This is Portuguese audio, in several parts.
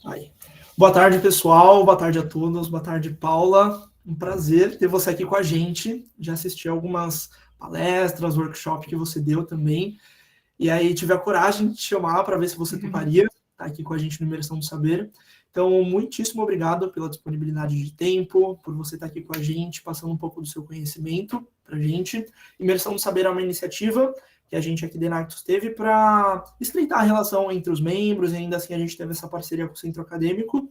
Aí. Boa tarde, pessoal. Boa tarde a todos. Boa tarde, Paula. Um prazer ter você aqui com a gente. Já assisti algumas palestras, workshop que você deu também. E aí tive a coragem de te chamar para ver se você toparia estar aqui com a gente no Imersão do Saber. Então, muitíssimo obrigado pela disponibilidade de tempo, por você estar aqui com a gente, passando um pouco do seu conhecimento para a gente. Imersão do Saber é uma iniciativa que a gente aqui da Enactus teve para estreitar a relação entre os membros, e ainda assim a gente teve essa parceria com o Centro Acadêmico.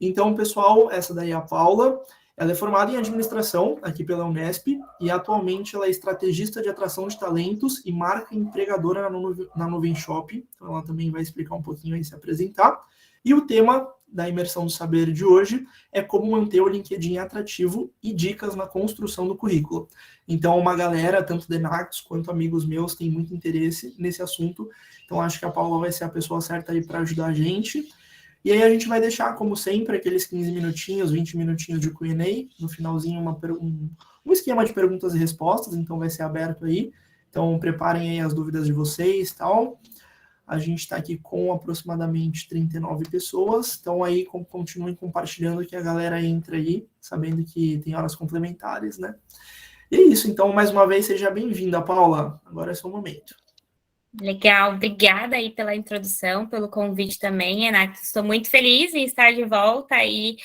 Então, pessoal, essa daí é a Paula. Ela é formada em administração aqui pela Unesp e atualmente ela é estrategista de atração de talentos e marca empregadora na Nuvem Shop. Então, ela também vai explicar um pouquinho aí, se apresentar. E o tema da imersão do saber de hoje é como manter o LinkedIn atrativo e dicas na construção do currículo. Então, uma galera, tanto de Enactus quanto amigos meus, tem muito interesse nesse assunto. Então, acho que a Paula vai ser a pessoa certa aí para ajudar a gente. E aí a gente vai deixar, como sempre, aqueles 15 minutinhos, 20 minutinhos de Q&A. No finalzinho, um esquema de perguntas e respostas, então vai ser aberto aí. Então, preparem aí as dúvidas de vocês e tal. A gente está aqui com aproximadamente 39 pessoas, então aí continuem compartilhando que a galera entra aí, sabendo que tem horas complementares, né? E é isso, então, mais uma vez, seja bem-vinda, Paula. Agora é seu momento. Legal, obrigada aí pela introdução, pelo convite também, Renato. Estou muito feliz em estar de volta e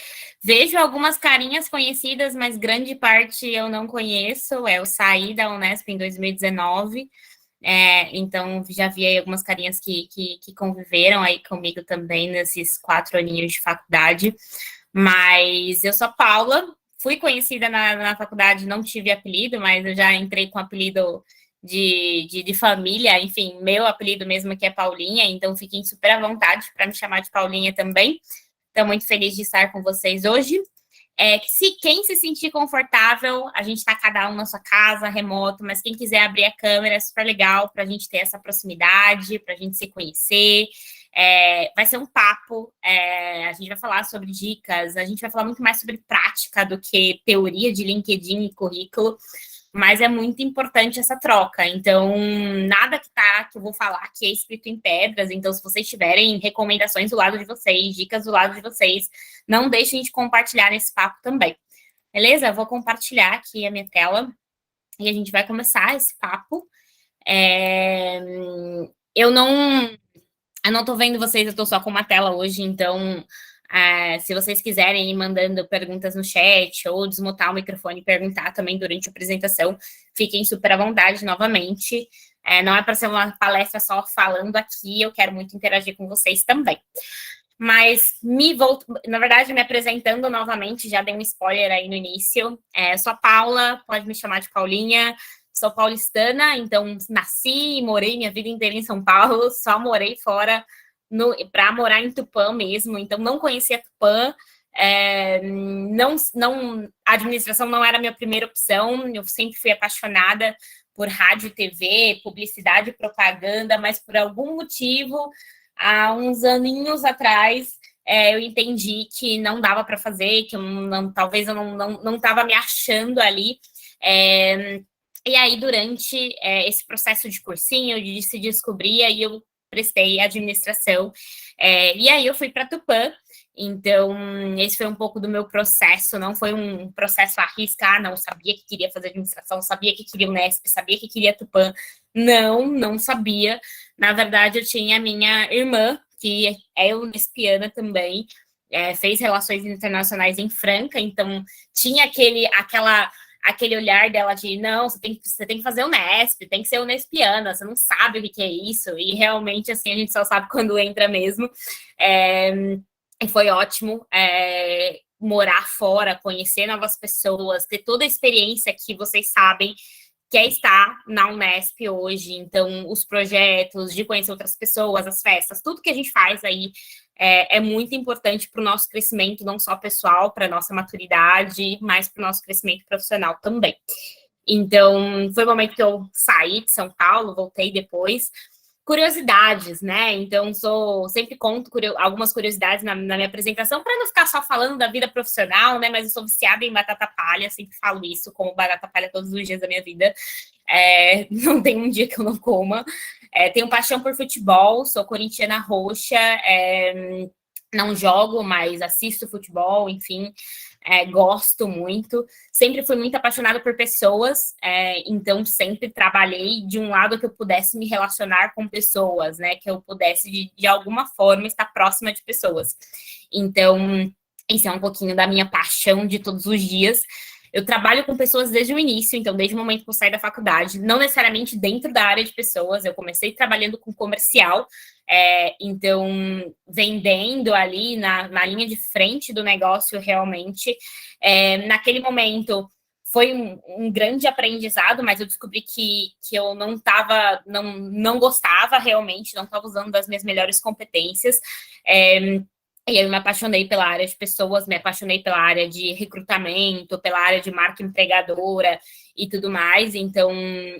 vejo algumas carinhas conhecidas, mas grande parte eu não conheço. Eu saí da Unesp em 2019, então já vi aí algumas carinhas que conviveram aí comigo também nesses 4 aninhos de faculdade. Mas eu sou Paula, fui conhecida na faculdade, não tive apelido, mas eu já entrei com apelido de família, enfim, meu apelido mesmo aqui é Paulinha, então fiquem super à vontade para me chamar de Paulinha também. Estou muito feliz de estar com vocês hoje. Quem se sentir confortável, a gente está cada um na sua casa, remoto, mas quem quiser abrir a câmera é super legal para a gente ter essa proximidade, para a gente se conhecer. Vai ser um papo, a gente vai falar sobre dicas, a gente vai falar muito mais sobre prática do que teoria de LinkedIn e currículo, mas é muito importante essa troca. Então, nada que eu vou falar aqui é escrito em pedras. Então, se vocês tiverem recomendações do lado de vocês, dicas do lado de vocês, não deixem de compartilhar nesse papo também. Beleza? Eu vou compartilhar aqui a minha tela e a gente vai começar esse papo. Eu não tô vendo vocês, eu tô só com uma tela hoje, então se vocês quiserem ir mandando perguntas no chat ou desmutar o microfone e perguntar também durante a apresentação, fiquem super à vontade novamente. Não é para ser uma palestra só falando aqui, eu quero muito interagir com vocês também. Mas na verdade, me apresentando novamente, já dei um spoiler aí no início. Sou a Paula, pode me chamar de Paulinha. Sou paulistana, então nasci e morei minha vida inteira em São Paulo, só morei fora para morar em Tupã mesmo, então não conhecia Tupã, a administração não era a minha primeira opção, eu sempre fui apaixonada por rádio, TV, publicidade e propaganda, mas por algum motivo, há uns aninhos atrás, eu entendi que não dava para fazer, que talvez eu não estava me achando ali. E aí, durante esse processo de cursinho, de se descobrir, aí eu prestei administração. E aí eu fui para Tupã. Então, esse foi um pouco do meu processo, não foi um processo à risca, não sabia que queria fazer administração, sabia que queria Unesp, sabia que queria Tupã. Não sabia. Na verdade, eu tinha a minha irmã, que é unespiana também, fez relações internacionais em Franca, então tinha aquele olhar dela de, não, você tem que fazer Unesp, tem que ser unespiana, você não sabe o que é isso, e realmente, assim, a gente só sabe quando entra mesmo. E foi ótimo morar fora, conhecer novas pessoas, ter toda a experiência que vocês sabem que é estar na Unesp hoje. Então, os projetos, de conhecer outras pessoas, as festas, tudo que a gente faz aí é muito importante para o nosso crescimento, não só pessoal, para a nossa maturidade, mas para o nosso crescimento profissional também. Então, foi o momento que eu saí de São Paulo, voltei depois. Curiosidades, né? Então, sempre conto algumas curiosidades na minha apresentação, para não ficar só falando da vida profissional, né? Mas eu sou viciada em batata palha, sempre falo isso, como batata palha todos os dias da minha vida. Não tem um dia que eu não coma. Tenho paixão por futebol, sou corintiana roxa. não jogo, mas assisto futebol, enfim, gosto muito. Sempre fui muito apaixonada por pessoas, então sempre trabalhei de um lado que eu pudesse me relacionar com pessoas, né? Que eu pudesse, de alguma forma, estar próxima de pessoas. Então, isso é um pouquinho da minha paixão de todos os dias. Eu trabalho com pessoas desde o início, então desde o momento que eu saí da faculdade, não necessariamente dentro da área de pessoas, eu comecei trabalhando com comercial, então vendendo ali na linha de frente do negócio realmente. Naquele momento foi um grande aprendizado, mas eu descobri que eu não gostava realmente, não estava usando das minhas melhores competências. E eu me apaixonei pela área de pessoas, me apaixonei pela área de recrutamento, pela área de marca empregadora e tudo mais. Então,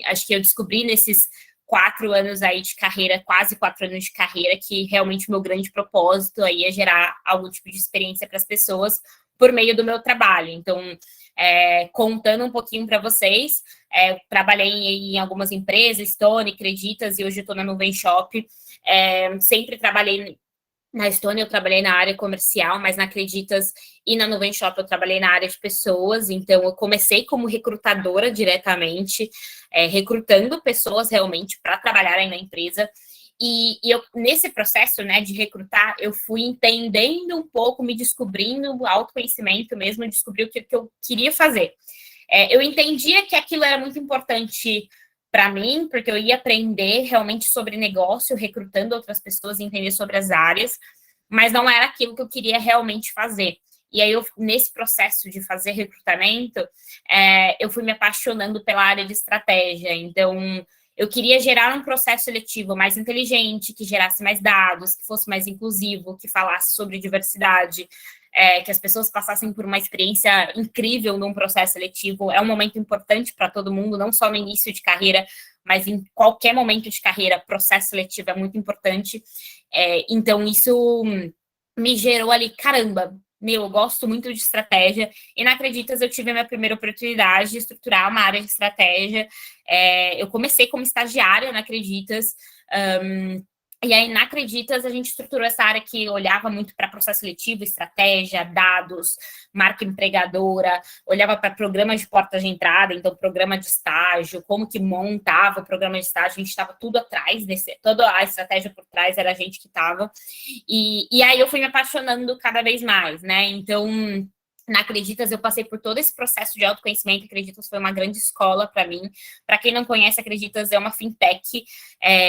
acho que eu descobri nesses 4 anos aí de carreira, quase 4 anos de carreira, que realmente o meu grande propósito aí é gerar algum tipo de experiência para as pessoas por meio do meu trabalho. Então, contando um pouquinho para vocês, trabalhei em algumas empresas, Stone, Creditas, e hoje eu estou na Nuvem Shop. Sempre trabalhei na Stone, eu trabalhei na área comercial, mas na Acreditas e na Nuvem Shop eu trabalhei na área de pessoas. Então, eu comecei como recrutadora diretamente, recrutando pessoas realmente para trabalharem na empresa. E eu, nesse processo, né, de recrutar, eu fui entendendo um pouco, me descobrindo, autoconhecimento mesmo, descobri o que eu queria fazer. Eu entendia que aquilo era muito importante para mim, porque eu ia aprender realmente sobre negócio, recrutando outras pessoas, entender sobre as áreas, mas não era aquilo que eu queria realmente fazer. E aí, nesse processo de fazer recrutamento, eu fui me apaixonando pela área de estratégia. Então, eu queria gerar um processo seletivo mais inteligente, que gerasse mais dados, que fosse mais inclusivo, que falasse sobre diversidade, que as pessoas passassem por uma experiência incrível num processo seletivo. É um momento importante para todo mundo, não só no início de carreira, mas em qualquer momento de carreira, processo seletivo é muito importante. Então, isso me gerou ali, caramba, eu gosto muito de estratégia, e na Acreditas eu tive a minha primeira oportunidade de estruturar uma área de estratégia. Eu comecei como estagiária na Acreditas, e aí, na Acreditas, a gente estruturou essa área que olhava muito para processo seletivo, estratégia, dados, marca empregadora, olhava para programas de porta de entrada, então programa de estágio, como que montava o programa de estágio, a gente estava tudo atrás, toda a estratégia por trás era a gente que estava. E aí eu fui me apaixonando cada vez mais, né? Então, na Acreditas, eu passei por todo esse processo de autoconhecimento. Acreditas foi uma grande escola para mim. Para quem não conhece, Acreditas é uma fintech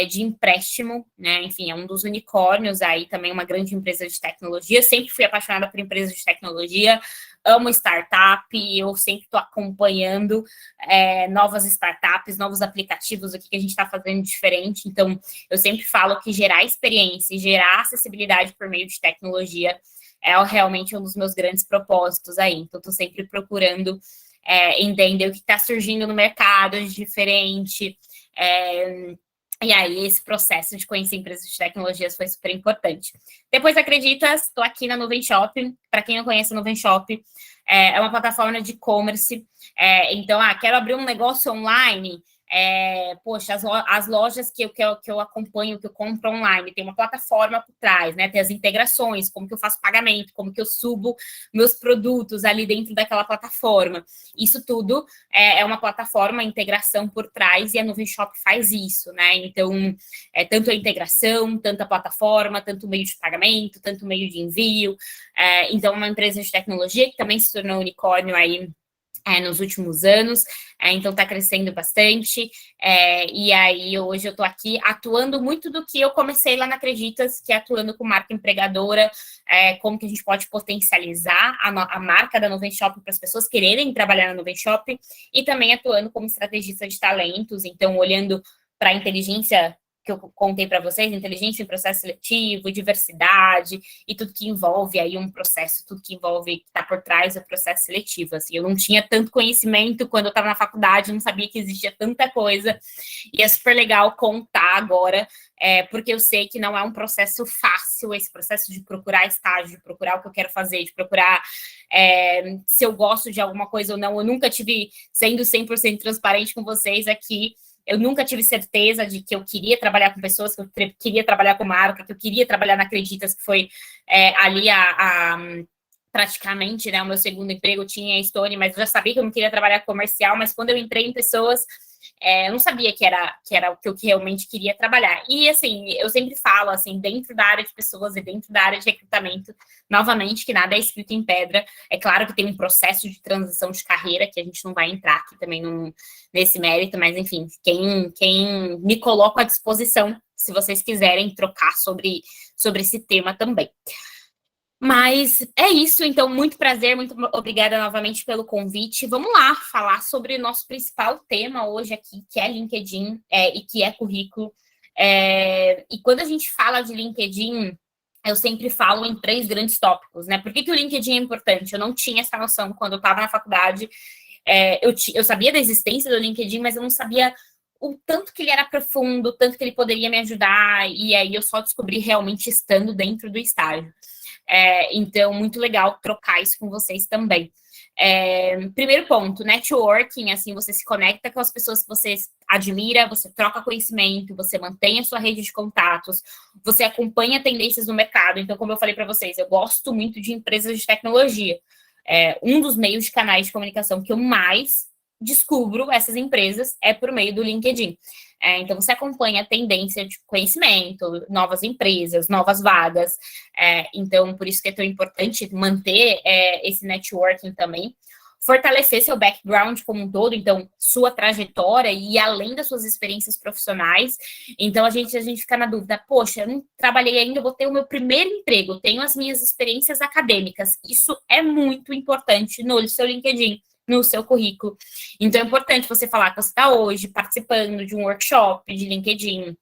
de empréstimo, né? Enfim, é um dos unicórnios aí, também uma grande empresa de tecnologia. Sempre fui apaixonada por empresas de tecnologia, amo startup, eu sempre estou acompanhando novas startups, novos aplicativos, o que a gente está fazendo diferente. Então, eu sempre falo que gerar experiência e gerar acessibilidade por meio de tecnologia é realmente um dos meus grandes propósitos aí. Então, estou sempre procurando entender o que está surgindo no mercado de diferente. E aí, esse processo de conhecer empresas de tecnologias foi super importante. Depois, Acreditas, estou aqui na Nuvem Shop. Para quem não conhece a Nuvem Shop, é uma plataforma de e-commerce. Então, quero abrir um negócio online. Poxa, as lojas que eu acompanho, que eu compro online, tem uma plataforma por trás, né? Tem as integrações, como que eu faço pagamento, como que eu subo meus produtos ali dentro daquela plataforma. Isso tudo é uma plataforma, integração por trás, e a Nuvem Shop faz isso, né? Então, tanto a integração, tanto a plataforma, tanto o meio de pagamento, tanto o meio de envio. Então, uma empresa de tecnologia que também se tornou unicórnio aí nos últimos anos, então está crescendo bastante, e aí hoje eu estou aqui atuando muito do que eu comecei lá na Acreditas, que é atuando com marca empregadora, como que a gente pode potencializar a marca da Nuvem Shop para as pessoas quererem trabalhar na Nuvem Shop, e também atuando como estrategista de talentos, então olhando para a inteligência que eu contei para vocês, inteligência em processo seletivo, diversidade e tudo que envolve aí um processo, tudo que envolve, que está por trás do processo seletivo. Assim, eu não tinha tanto conhecimento quando eu estava na faculdade, não sabia que existia tanta coisa, e é super legal contar agora, porque eu sei que não é um processo fácil, esse processo de procurar estágio, de procurar o que eu quero fazer, de procurar se eu gosto de alguma coisa ou não. Eu nunca tive, sendo 100% transparente com vocês aqui, Eu nunca tive certeza de que eu queria trabalhar com pessoas, que eu queria trabalhar com marca, que eu queria trabalhar na Acreditas, que foi ali praticamente, né, o meu segundo emprego. Eu tinha a Stone, mas eu já sabia que eu não queria trabalhar comercial, mas quando eu entrei em pessoas, eu não sabia que era o que eu realmente queria trabalhar. E, assim, eu sempre falo, assim, dentro da área de pessoas e dentro da área de recrutamento, novamente, que nada é escrito em pedra. É claro que tem um processo de transição de carreira, que a gente não vai entrar aqui também nesse mérito, mas, enfim, quem me coloca à disposição, se vocês quiserem trocar sobre esse tema também. Mas é isso, então, muito prazer, muito obrigada novamente pelo convite. Vamos lá falar sobre o nosso principal tema hoje aqui, que é LinkedIn e que é currículo. E quando a gente fala de LinkedIn, eu sempre falo em 3 grandes tópicos, né? Por que o LinkedIn é importante? Eu não tinha essa noção quando eu estava na faculdade. Eu sabia da existência do LinkedIn, mas eu não sabia o tanto que ele era profundo, o tanto que ele poderia me ajudar, e aí eu só descobri realmente estando dentro do estágio. Então, muito legal trocar isso com vocês também. Primeiro ponto, networking, assim, você se conecta com as pessoas que você admira, você troca conhecimento, você mantém a sua rede de contatos, você acompanha tendências no mercado. Então, como eu falei para vocês, eu gosto muito de empresas de tecnologia. Um dos meios de canais de comunicação que eu mais descubro essas empresas é por meio do LinkedIn. Então, você acompanha a tendência de conhecimento, novas empresas, novas vagas. Então, por isso que é tão importante manter esse networking também. Fortalecer seu background como um todo, então, sua trajetória e além das suas experiências profissionais. Então, a gente fica na dúvida, poxa, eu não trabalhei ainda, eu vou ter o meu primeiro emprego, tenho as minhas experiências acadêmicas. Isso é muito importante no seu LinkedIn, no seu currículo. Então, é importante você falar que você está hoje participando de um workshop de LinkedIn,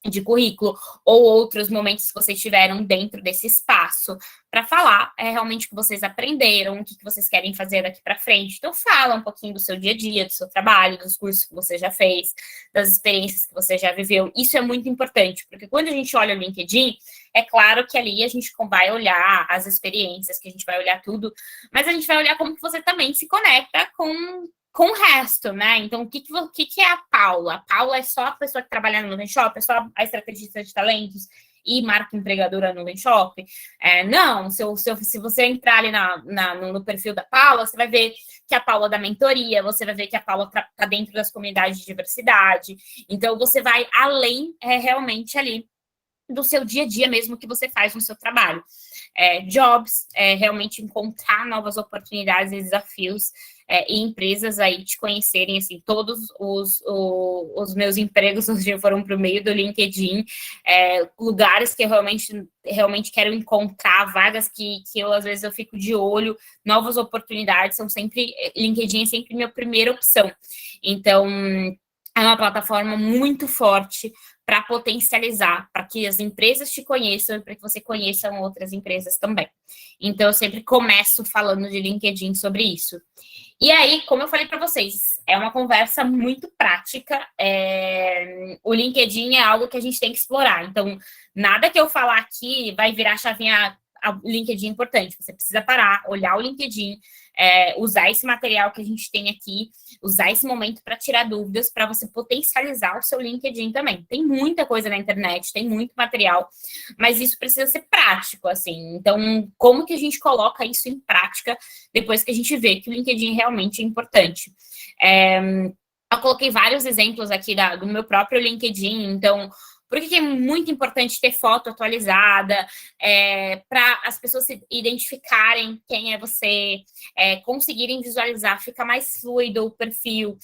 de currículo, ou outros momentos que vocês tiveram dentro desse espaço, para falar realmente o que vocês aprenderam, o que vocês querem fazer daqui para frente. Então, fala um pouquinho do seu dia a dia, do seu trabalho, dos cursos que você já fez, das experiências que você já viveu. Isso é muito importante, porque quando a gente olha o LinkedIn, é claro que ali a gente vai olhar as experiências, que a gente vai olhar tudo, mas a gente vai olhar como que você também se conecta com o resto, né? Então, o que é a Paula? A Paula é só a pessoa que trabalha no Nuvem Shop? É só a estrategista de talentos e marca empregadora no Nuvem Shop? Não, se você entrar ali no perfil da Paula, você vai ver que a Paula dá mentoria, você vai ver que a Paula está dentro das comunidades de diversidade. Então, você vai além, realmente, ali do seu dia a dia mesmo que você faz no seu trabalho. Jobs, realmente encontrar novas oportunidades e desafios e empresas aí te conhecerem, assim, todos os meus empregos hoje foram para o meio do LinkedIn, lugares que eu realmente quero encontrar, vagas que às vezes eu fico de olho, novas oportunidades, LinkedIn é sempre minha primeira opção. Então, é uma plataforma muito forte para potencializar, para que as empresas te conheçam e para que você conheça outras empresas também. Então, eu sempre começo falando de LinkedIn sobre isso. E aí, como eu falei para vocês, é uma conversa muito prática. O LinkedIn é algo que a gente tem que explorar. Então, nada que eu falar aqui vai virar chavinha. O LinkedIn é importante. Você precisa parar, olhar o LinkedIn, usar esse material que a gente tem aqui, usar esse momento para tirar dúvidas, para você potencializar o seu LinkedIn também. Tem muita coisa na internet, tem muito material, mas isso precisa ser prático, assim. Então, como que a gente coloca isso em prática depois que a gente vê que o LinkedIn realmente é importante? Eu coloquei vários exemplos aqui do meu próprio LinkedIn, então, por que é muito importante ter foto atualizada, para as pessoas se identificarem quem é você, conseguirem visualizar, fica mais fluido o perfil,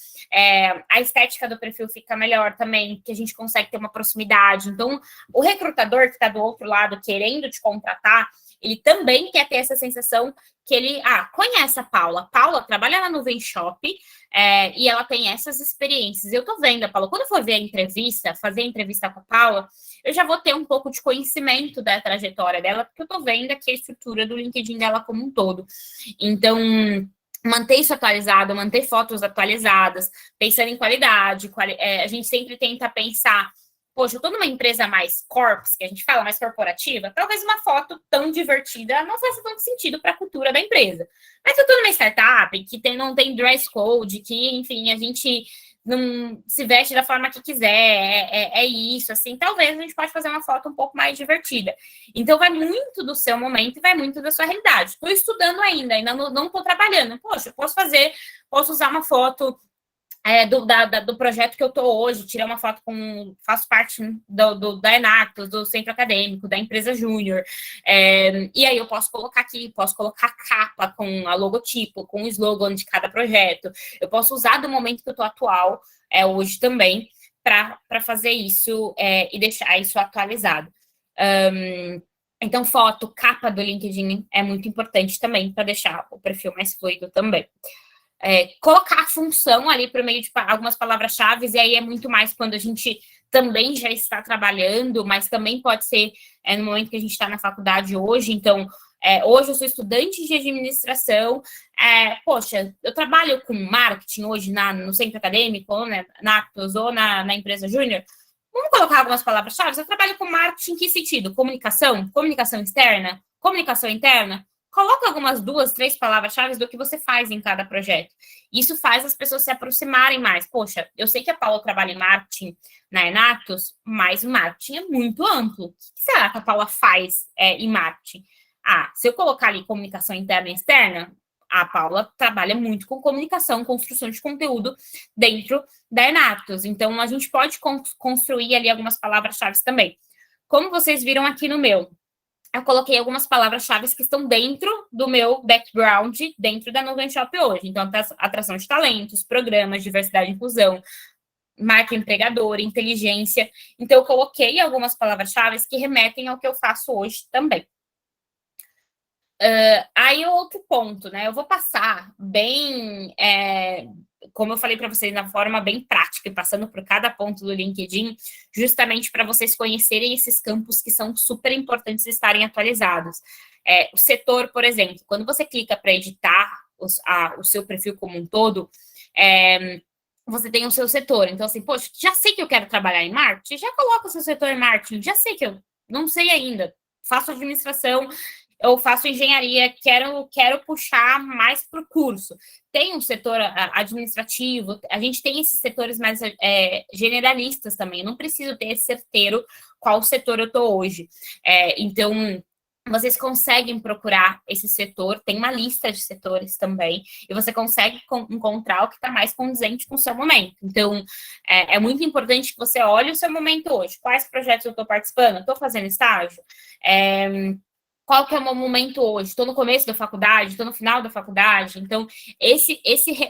a estética do perfil fica melhor também, que a gente consegue ter uma proximidade. Então, o recrutador que está do outro lado querendo te contratar, ele também quer ter essa sensação que ele conhece a Paula. Paula trabalha na Nuvem Shop e ela tem essas experiências. Eu tô vendo a Paula. Quando eu for ver a entrevista, fazer a entrevista com a Paula, eu já vou ter um pouco de conhecimento da trajetória dela, porque eu tô vendo aqui a estrutura do LinkedIn dela como um todo. Então, manter isso atualizado, manter fotos atualizadas, pensando em qualidade. A gente sempre tenta pensar, poxa, eu estou numa empresa mais corps, que a gente fala, mais corporativa, talvez uma foto tão divertida não faça tanto sentido para a cultura da empresa. Mas eu estou numa startup que não tem dress code, que, enfim, a gente não se veste da forma que quiser, é isso, assim, talvez a gente pode fazer uma foto um pouco mais divertida. Então, vai muito do seu momento e vai muito da sua realidade. Estou estudando ainda não estou trabalhando. Poxa, posso usar uma foto do projeto que eu estou hoje, tirar uma foto faço parte da Enactus, do centro acadêmico, da empresa Júnior, e aí eu posso colocar capa com a logotipo, com o slogan de cada projeto, eu posso usar do momento que eu estou atual, hoje também, para fazer isso e deixar isso atualizado. Então, foto, capa do LinkedIn é muito importante também, para deixar o perfil mais fluido também. Colocar a função ali por meio de algumas palavras-chave, e aí é muito mais quando a gente também já está trabalhando, mas também pode ser no momento que a gente está na faculdade hoje. Então, hoje eu sou estudante de administração, poxa, eu trabalho com marketing hoje no centro acadêmico, ou na Actus, ou na empresa Júnior. Vamos colocar algumas palavras-chave. Eu trabalho com marketing em que sentido? Comunicação externa, comunicação interna. Coloca algumas 2, 3 palavras-chave do que você faz em cada projeto. Isso faz as pessoas se aproximarem mais. Poxa, eu sei que a Paula trabalha em marketing na Enactus, mas o marketing é muito amplo. O que será que a Paula faz em marketing? Se eu colocar ali comunicação interna e externa, a Paula trabalha muito com comunicação, construção de conteúdo dentro da Enactus. Então, a gente pode construir ali algumas palavras-chave também. Como vocês viram aqui no meu, eu coloquei algumas palavras-chave que estão dentro do meu background, dentro da Nuvem Shop hoje. Então, atração de talentos, programas, diversidade e inclusão, marca empregadora, inteligência. Então, eu coloquei algumas palavras-chave que remetem ao que eu faço hoje também. Aí, outro ponto, né? Eu vou passar bem, como eu falei para vocês, na forma bem prática e passando por cada ponto do LinkedIn, justamente para vocês conhecerem esses campos que são super importantes de estarem atualizados. O setor, por exemplo, quando você clica para editar o seu perfil como um todo, você tem o seu setor. Então, assim, poxa, já sei que eu quero trabalhar em marketing, já coloca o seu setor em marketing, já sei que eu não sei ainda, faço administração, eu faço engenharia, quero puxar mais para o curso. Tem um setor administrativo, a gente tem esses setores mais generalistas também, eu não preciso ter certeiro qual setor eu estou hoje. Então, vocês conseguem procurar esse setor, tem uma lista de setores também, e você consegue encontrar o que está mais condizente com o seu momento. Então, é muito importante que você olhe o seu momento hoje. Quais projetos eu estou participando? Estou fazendo estágio? Qual que é o meu momento hoje? Estou no começo da faculdade? Estou no final da faculdade? Então,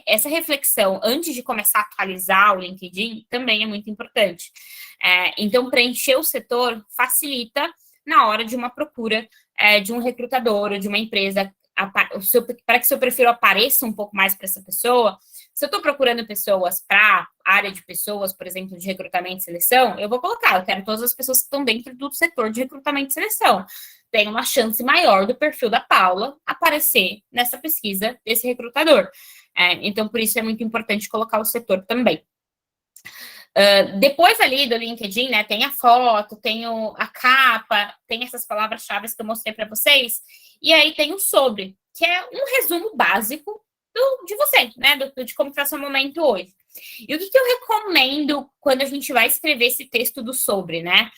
essa reflexão antes de começar a atualizar o LinkedIn também é muito importante. Então, preencher o setor facilita na hora de uma procura de um recrutador ou de uma empresa, para que seu perfil apareça um pouco mais para essa pessoa. Se eu estou procurando pessoas para área de pessoas, por exemplo, de recrutamento e seleção, eu vou colocar, eu quero todas as pessoas que estão dentro do setor de recrutamento e seleção. Tem uma chance maior do perfil da Paula aparecer nessa pesquisa desse recrutador. Então, por isso é muito importante colocar o setor também. Depois ali do LinkedIn, né, tem a foto, tem a capa, tem essas palavras-chave que eu mostrei para vocês, e aí tem o sobre, que é um resumo básico de você, né, de como está seu momento hoje. E o que eu recomendo quando a gente vai escrever esse texto do sobre, né?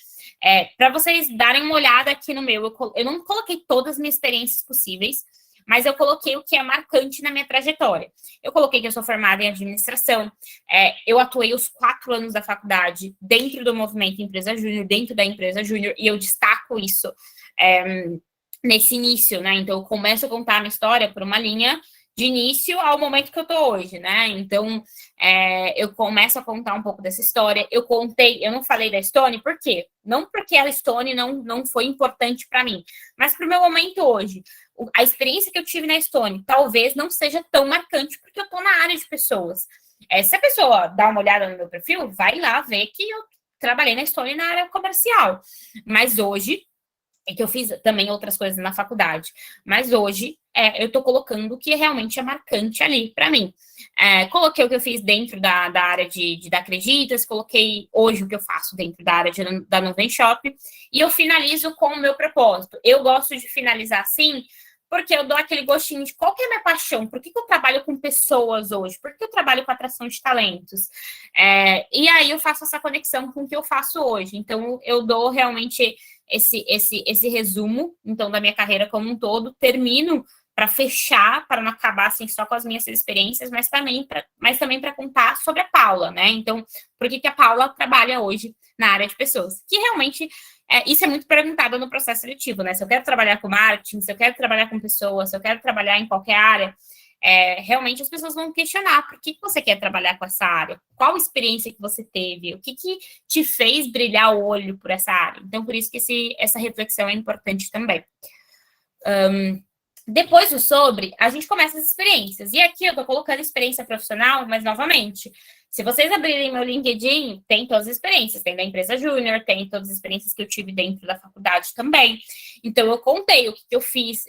Para vocês darem uma olhada aqui no meu, eu não coloquei todas as minhas experiências possíveis, mas eu coloquei o que é marcante na minha trajetória. Eu coloquei que eu sou formada em administração, eu atuei os 4 anos da faculdade dentro do movimento Empresa Júnior, dentro da Empresa Júnior, e eu destaco isso nesse início, né? Então, eu começo a contar a minha história por uma linha de início ao momento que eu tô hoje, né? Então, eu começo a contar um pouco dessa história. Eu não falei da Stone, por quê? Não porque a Stone não foi importante para mim, mas para o meu momento hoje. A experiência que eu tive na Stone talvez não seja tão marcante, porque eu tô na área de pessoas. Se a pessoa dá uma olhada no meu perfil, vai lá ver que eu trabalhei na Stone na área comercial. Mas hoje, que eu fiz também outras coisas na faculdade, mas hoje eu estou colocando o que realmente é marcante ali para mim. Coloquei o que eu fiz dentro da área da Acreditas, coloquei hoje o que eu faço dentro da área da Nuvem Shop, e eu finalizo com o meu propósito. Eu gosto de finalizar assim, porque eu dou aquele gostinho de qual que é a minha paixão, por que eu trabalho com pessoas hoje, por que eu trabalho com atração de talentos, e aí eu faço essa conexão com o que eu faço hoje. Então, eu dou realmente esse resumo, então, da minha carreira como um todo, termino para fechar, para não acabar assim só com as minhas experiências, mas também para contar sobre a Paula, né? Então, por que a Paula trabalha hoje na área de pessoas? Que realmente, isso é muito perguntado no processo seletivo, né? Se eu quero trabalhar com marketing, se eu quero trabalhar com pessoas, se eu quero trabalhar em qualquer área, realmente as pessoas vão questionar por que você quer trabalhar com essa área, qual experiência que você teve, o que te fez brilhar o olho por essa área. Então, por isso que essa reflexão é importante também. Depois do sobre, a gente começa as experiências. E aqui eu tô colocando experiência profissional, mas novamente, se vocês abrirem meu LinkedIn, tem todas as experiências. Tem da empresa júnior, tem todas as experiências que eu tive dentro da faculdade também. Então, eu contei o que eu fiz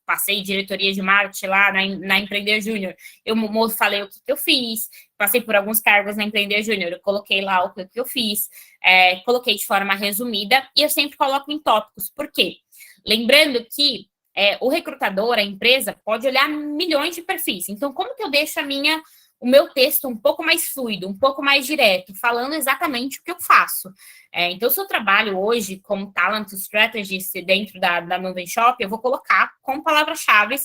passei diretoria de marketing lá na Empreender Júnior. Eu falei o que eu fiz, passei por alguns cargos na Empreender Júnior, eu coloquei lá o que eu fiz, coloquei de forma resumida, e eu sempre coloco em tópicos. Por quê? Lembrando que o recrutador, a empresa, pode olhar milhões de perfis. Então, como que eu deixo o meu texto um pouco mais fluido, um pouco mais direto, falando exatamente o que eu faço? Então, se eu trabalho hoje como Talent Strategist dentro da Nuvem Shop, eu vou colocar com palavras-chave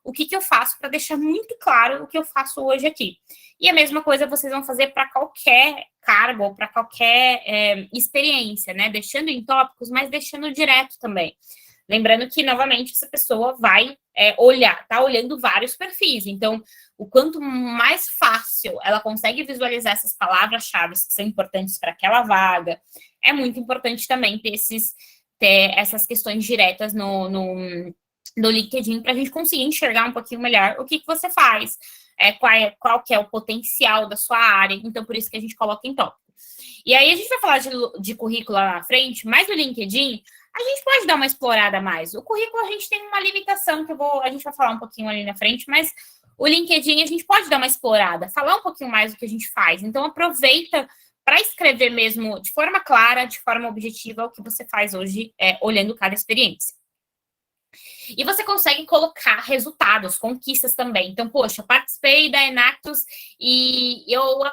o que eu faço para deixar muito claro o que eu faço hoje aqui. E a mesma coisa vocês vão fazer para qualquer cargo ou para qualquer experiência, né? Deixando em tópicos, mas deixando direto também. Lembrando que, novamente, essa pessoa vai tá olhando vários perfis. Então, o quanto mais fácil ela consegue visualizar essas palavras-chave que são importantes para aquela vaga, é muito importante também ter essas questões diretas no LinkedIn para a gente conseguir enxergar um pouquinho melhor o que você faz, qual que é o potencial da sua área. Então, por isso que a gente coloca em tópico. E aí, a gente vai falar de currículo lá na frente, mas no LinkedIn, a gente pode dar uma explorada a mais. O currículo, a gente tem uma limitação, a gente vai falar um pouquinho ali na frente, mas o LinkedIn, a gente pode dar uma explorada, falar um pouquinho mais do que a gente faz. Então, aproveita para escrever mesmo de forma clara, de forma objetiva, o que você faz hoje, olhando cada experiência. E você consegue colocar resultados, conquistas também. Então, poxa, participei da Enactus e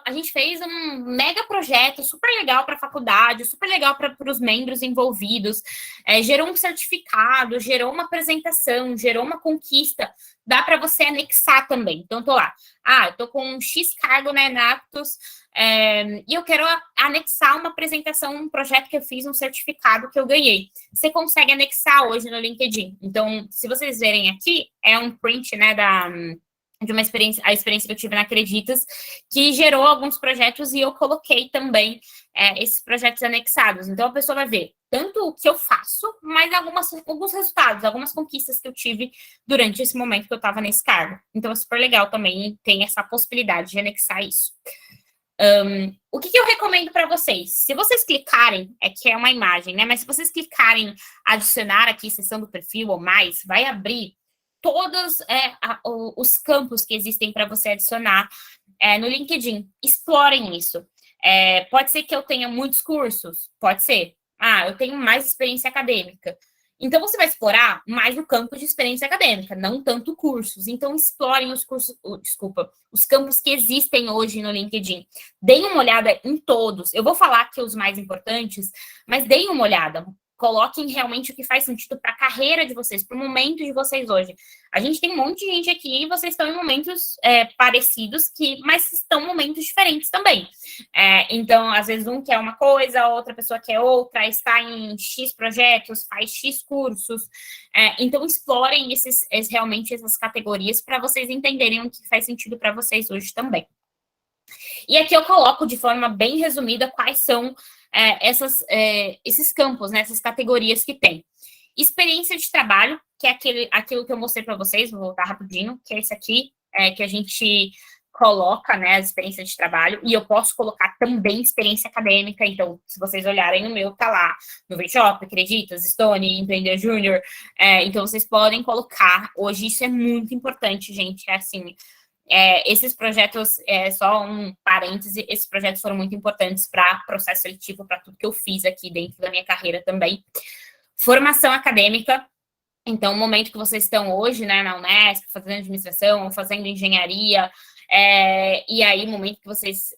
a gente fez um mega projeto super legal para a faculdade, super legal para os membros envolvidos, gerou um certificado, gerou uma apresentação, gerou uma conquista. Dá para você anexar também. Então, tô lá. Eu tô com um X cargo na Enactus e eu quero anexar uma apresentação, um projeto que eu fiz, um certificado que eu ganhei. Você consegue anexar hoje no LinkedIn. Então, se vocês verem aqui, é um print, né, de uma experiência, a experiência que eu tive na Acreditas, que gerou alguns projetos e eu coloquei também esses projetos anexados. Então, a pessoa vai ver tanto o que eu faço, mas alguns resultados, algumas conquistas que eu tive durante esse momento que eu estava nesse cargo. Então, é super legal também, tem essa possibilidade de anexar isso. O que eu recomendo para vocês? Se vocês clicarem, que é uma imagem, né? Mas se vocês clicarem adicionar aqui seção do perfil ou mais, vai abrir todos os campos que existem para você adicionar no LinkedIn. Explorem isso. Pode ser que eu tenha muitos cursos? Pode ser. Eu tenho mais experiência acadêmica. Então, você vai explorar mais no campo de experiência acadêmica, não tanto cursos. Então, explorem os campos que existem hoje no LinkedIn. Deem uma olhada em todos. Eu vou falar aqui os mais importantes, mas deem uma olhada. Coloquem realmente o que faz sentido para a carreira de vocês, para o momento de vocês hoje. A gente tem um monte de gente aqui e vocês estão em momentos parecidos, mas estão em momentos diferentes também. Então, às vezes, um quer uma coisa, a outra pessoa quer outra, está em X projetos, faz X cursos. Então, explorem realmente essas categorias para vocês entenderem o que faz sentido para vocês hoje também. E aqui eu coloco de forma bem resumida quais são esses campos, né, essas categorias que tem. Experiência de trabalho, que é aquilo que eu mostrei para vocês, vou voltar rapidinho, que é esse aqui, que a gente coloca, né, as experiências de trabalho, e eu posso colocar também experiência acadêmica. Então, se vocês olharem no meu, tá lá, no Shop, Acreditas, Stone, Empreender Júnior, então vocês podem colocar. Hoje isso é muito importante, gente, assim... esses projetos, só um parêntese, esses projetos foram muito importantes para processo seletivo, para tudo que eu fiz aqui dentro da minha carreira também. Formação acadêmica, Então, o momento que vocês estão hoje, né, na Unesp, fazendo administração, fazendo engenharia, e aí, o momento que vocês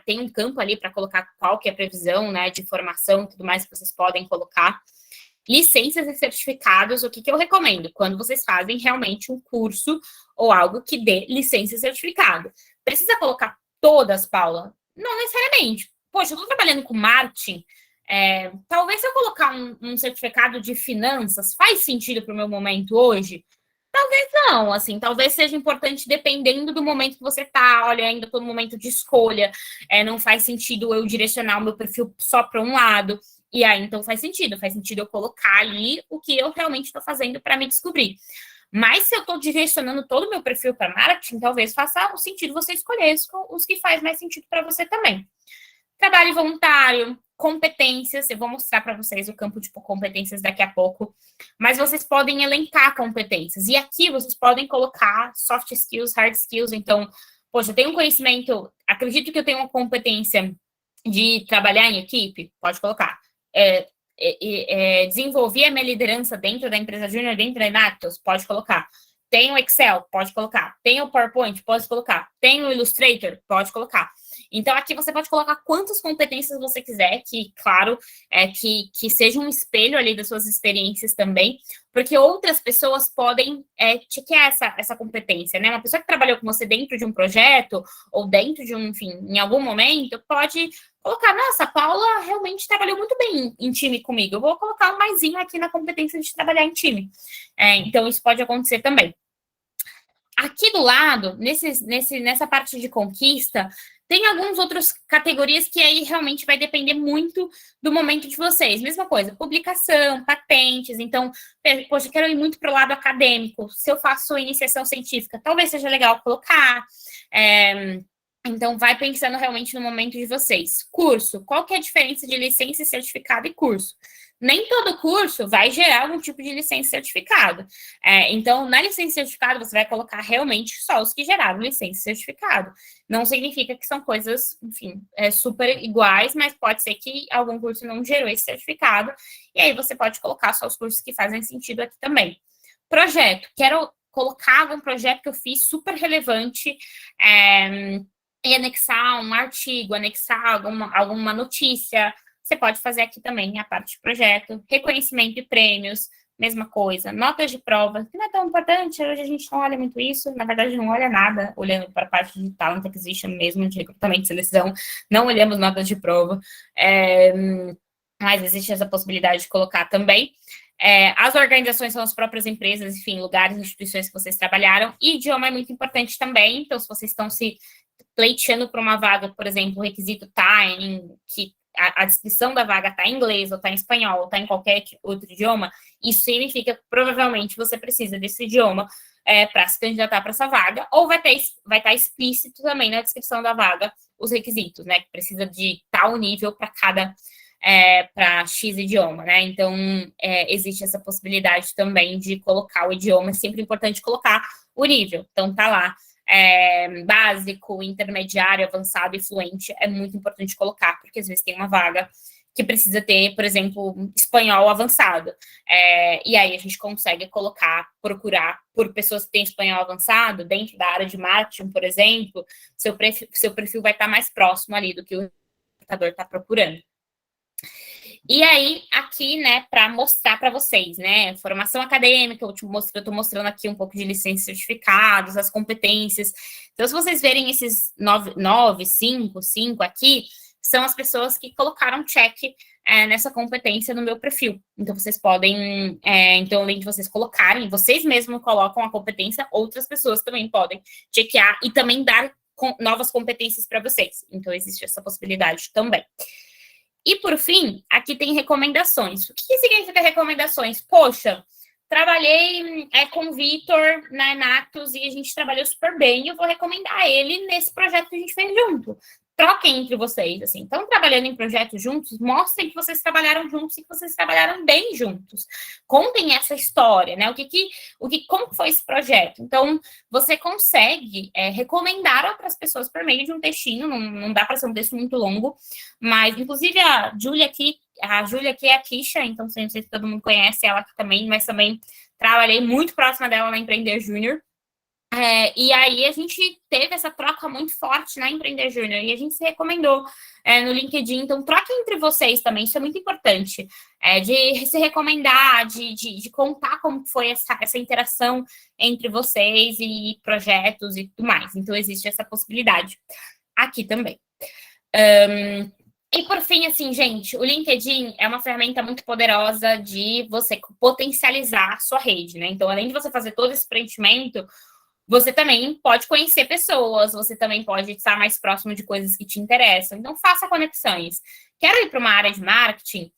têm um campo ali para colocar qual que é a previsão, né, de formação e tudo mais que vocês podem colocar. Licenças e certificados, o que eu recomendo? Quando vocês fazem realmente um curso ou algo que dê licença e certificado. Precisa colocar todas, Paula? Não necessariamente. Poxa, eu estou trabalhando com marketing, talvez se eu colocar um certificado de finanças, faz sentido para o meu momento hoje? Talvez não, assim, talvez seja importante dependendo do momento que você está. Olha, ainda estou no momento de escolha, não faz sentido eu direcionar o meu perfil só para um lado. E aí, então, faz sentido eu colocar ali o que eu realmente estou fazendo para me descobrir. Mas se eu estou direcionando todo o meu perfil para marketing, talvez faça o sentido você escolher os que faz mais sentido para você também. Trabalho voluntário, competências, eu vou mostrar para vocês o campo de competências daqui a pouco, mas vocês podem elencar competências, e aqui vocês podem colocar soft skills, hard skills, então, poxa, eu tenho um conhecimento, acredito que eu tenho uma competência de trabalhar em equipe, pode colocar. Desenvolver a minha liderança dentro da empresa júnior, dentro da Enactus, pode colocar. Tem o Excel, pode colocar. Tem o PowerPoint, pode colocar. Tem o Illustrator, pode colocar. Então, aqui você pode colocar quantas competências você quiser, que, claro, que seja um espelho ali das suas experiências também, porque outras pessoas podem chequear essa competência, né? Uma pessoa que trabalhou com você dentro de um projeto, ou dentro de um, enfim, em algum momento, pode colocar, nossa, a Paula realmente trabalhou muito bem em time comigo, eu vou colocar um maisinho aqui na competência de trabalhar em time. Então, isso pode acontecer também. Aqui do lado, nessa parte de conquista, tem algumas outras categorias que aí realmente vai depender muito do momento de vocês. Mesma coisa, publicação, patentes. Então, poxa, eu quero ir muito para o lado acadêmico. Se eu faço iniciação científica, talvez seja legal colocar. Então, vai pensando realmente no momento de vocês. Curso, qual que é a diferença de licença, certificado e curso? Nem todo curso vai gerar algum tipo de licença e certificado. Então, na licença e certificado, você vai colocar realmente só os que geraram licença e certificado. Não significa que são coisas, enfim, super iguais, mas pode ser que algum curso não gerou esse certificado, e aí você pode colocar só os cursos que fazem sentido aqui também. Projeto, quero colocar um projeto que eu fiz super relevante, e anexar um artigo, anexar alguma notícia. Você pode fazer aqui também a parte de projeto, reconhecimento de prêmios, mesma coisa, notas de prova, que não é tão importante, hoje a gente não olha muito isso, na verdade não olha nada, olhando para a parte de talent acquisition mesmo, de recrutamento e seleção, não olhamos notas de prova, mas existe essa possibilidade de colocar também. As organizações são as próprias empresas, enfim, lugares, instituições que vocês trabalharam, e idioma é muito importante também, então se vocês estão se pleiteando para uma vaga, por exemplo, o requisito está que a descrição da vaga está em inglês, ou está em espanhol, ou está em qualquer outro idioma, isso significa que provavelmente você precisa desse idioma para se candidatar para essa vaga, ou vai estar explícito também na descrição da vaga os requisitos, né? Que precisa de tal nível para para X idioma, né? Então, existe essa possibilidade também de colocar o idioma, é sempre importante colocar o nível. Então, tá lá. Básico, intermediário, avançado e fluente é muito importante colocar, porque às vezes tem uma vaga que precisa ter, por exemplo, espanhol avançado. E aí a gente consegue procurar por pessoas que têm espanhol avançado, dentro da área de marketing, por exemplo, seu perfil vai estar mais próximo ali do que o recrutador está procurando. E aí, aqui, né, para mostrar para vocês, né, formação acadêmica, eu estou mostrando aqui um pouco de licença e certificados, as competências. Então, se vocês verem esses 5 aqui, são as pessoas que colocaram check nessa competência no meu perfil. Então, vocês podem, então, além de vocês colocarem, vocês mesmos colocam a competência, outras pessoas também podem chequear e também dar novas competências para vocês. Então, existe essa possibilidade também. E, por fim, aqui tem recomendações. O que significa recomendações? Poxa, trabalhei com o Vitor na Enactus e a gente trabalhou super bem e eu vou recomendar ele nesse projeto que a gente fez junto. Troquem entre vocês, assim. Estão trabalhando em projetos juntos, mostrem que vocês trabalharam juntos e que vocês trabalharam bem juntos. Contem essa história, né? Como foi esse projeto? Então, você consegue recomendar outras pessoas por meio de um textinho, não dá para ser um texto muito longo, mas, inclusive, a Júlia aqui A Júlia aqui é a Kisha, então não sei se todo mundo conhece ela aqui também, mas também trabalhei muito próxima dela na Empreender Júnior. E aí a gente teve essa troca muito forte na Empreender Júnior e a gente se recomendou no LinkedIn. Então, troquem entre vocês também, isso é muito importante. De se recomendar, de contar como foi essa interação entre vocês e projetos e tudo mais. Então, existe essa possibilidade aqui também. E por fim, assim, gente, o LinkedIn é uma ferramenta muito poderosa de você potencializar a sua rede, né? Então, além de você fazer todo esse preenchimento, você também pode conhecer pessoas, você também pode estar mais próximo de coisas que te interessam. Então, faça conexões. Quero ir para uma área de marketing?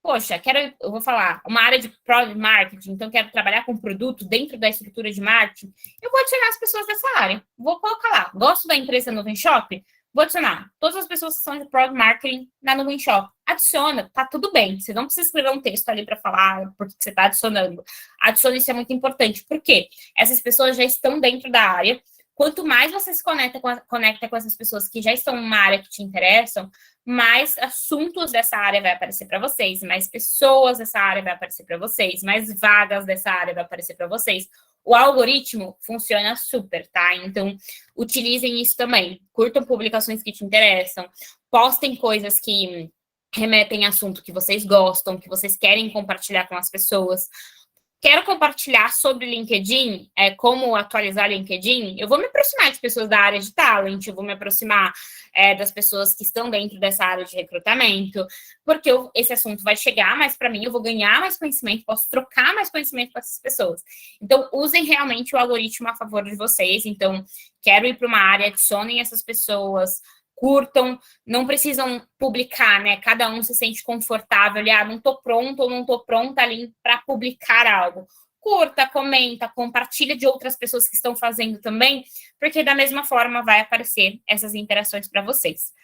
Poxa, eu vou falar, uma área de product marketing, então quero trabalhar com produto dentro da estrutura de marketing. Eu vou adicionar as pessoas dessa área. Vou colocar lá. Gosto da empresa Nuvem Shop? Vou adicionar todas as pessoas que são de product marketing na Nuvem Shop. Adiciona, tá tudo bem. Você não precisa escrever um texto ali para falar por que você está adicionando. Adiciona, isso é muito importante. Por quê? Essas pessoas já estão dentro da área. Quanto mais você se conecta com essas pessoas que já estão numa área que te interessam, mais assuntos dessa área vai aparecer para vocês, mais pessoas dessa área vai aparecer para vocês, mais vagas dessa área vai aparecer para vocês. O algoritmo funciona super, tá? Então, utilizem isso também. Curtam publicações que te interessam, postem coisas que remetem a assunto que vocês gostam, que vocês querem compartilhar com as pessoas. Quero compartilhar sobre LinkedIn, como atualizar LinkedIn. Eu vou me aproximar de pessoas da área de talent, eu vou me aproximar das pessoas que estão dentro dessa área de recrutamento, porque esse assunto vai chegar mais para mim, eu vou ganhar mais conhecimento, posso trocar mais conhecimento com essas pessoas. Então, usem realmente o algoritmo a favor de vocês. Então, quero ir para uma área, adicionem essas pessoas, curtam, não precisam publicar, né? Cada um se sente confortável, não estou pronto ou não estou pronta ali para publicar algo. Curta, comenta, compartilha de outras pessoas que estão fazendo também, porque da mesma forma vai aparecer essas interações para vocês.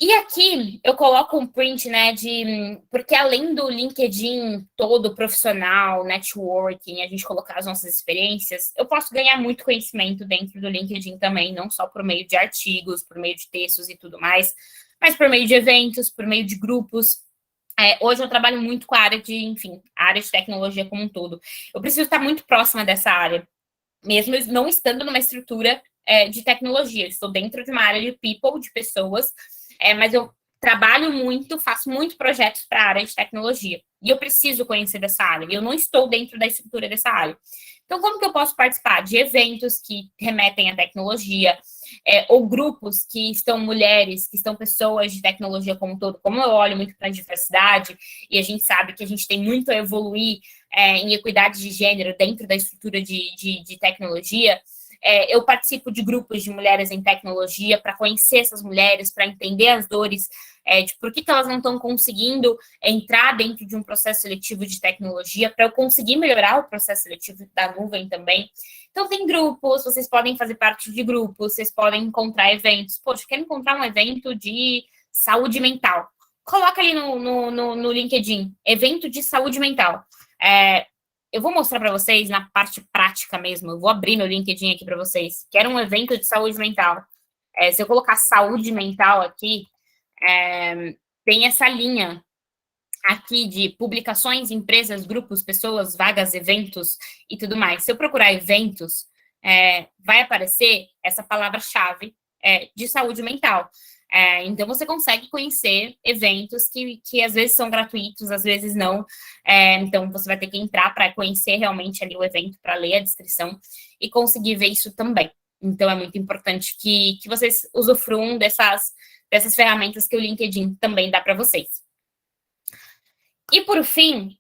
E aqui eu coloco um print, né, porque além do LinkedIn todo profissional, networking, a gente colocar as nossas experiências, eu posso ganhar muito conhecimento dentro do LinkedIn também, não só por meio de artigos, por meio de textos e tudo mais, mas por meio de eventos, por meio de grupos. Hoje eu trabalho muito com a área a área de tecnologia como um todo. Eu preciso estar muito próxima dessa área, mesmo não estando numa estrutura de tecnologia. Eu estou dentro de uma área de people, de pessoas, mas eu trabalho muito, faço muito projetos para a área de tecnologia. E eu preciso conhecer dessa área. E eu não estou dentro da estrutura dessa área. Então, como que eu posso participar de eventos que remetem à tecnologia, ou grupos que estão mulheres, que estão pessoas de tecnologia como um todo? Como eu olho muito para a diversidade, e a gente sabe que a gente tem muito a evoluir em equidade de gênero dentro da estrutura de tecnologia, eu participo de grupos de mulheres em tecnologia para conhecer essas mulheres, para entender as dores de por que elas não estão conseguindo entrar dentro de um processo seletivo de tecnologia, para eu conseguir melhorar o processo seletivo da nuvem também. Então, tem grupos, vocês podem fazer parte de grupos, vocês podem encontrar eventos. Poxa, eu quero encontrar um evento de saúde mental. Coloca ali no LinkedIn, evento de saúde mental. Eu vou mostrar para vocês na parte prática mesmo. Eu vou abrir meu LinkedIn aqui para vocês. Quero um evento de saúde mental. Se eu colocar saúde mental aqui, tem essa linha aqui de publicações, empresas, grupos, pessoas, vagas, eventos e tudo mais. Se eu procurar eventos, vai aparecer essa palavra-chave de saúde mental. Então, você consegue conhecer eventos que às vezes são gratuitos, às vezes não. Então, você vai ter que entrar para conhecer realmente ali o evento, para ler a descrição e conseguir ver isso também. Então, é muito importante que vocês usufruam dessas ferramentas que o LinkedIn também dá para vocês. E, por fim,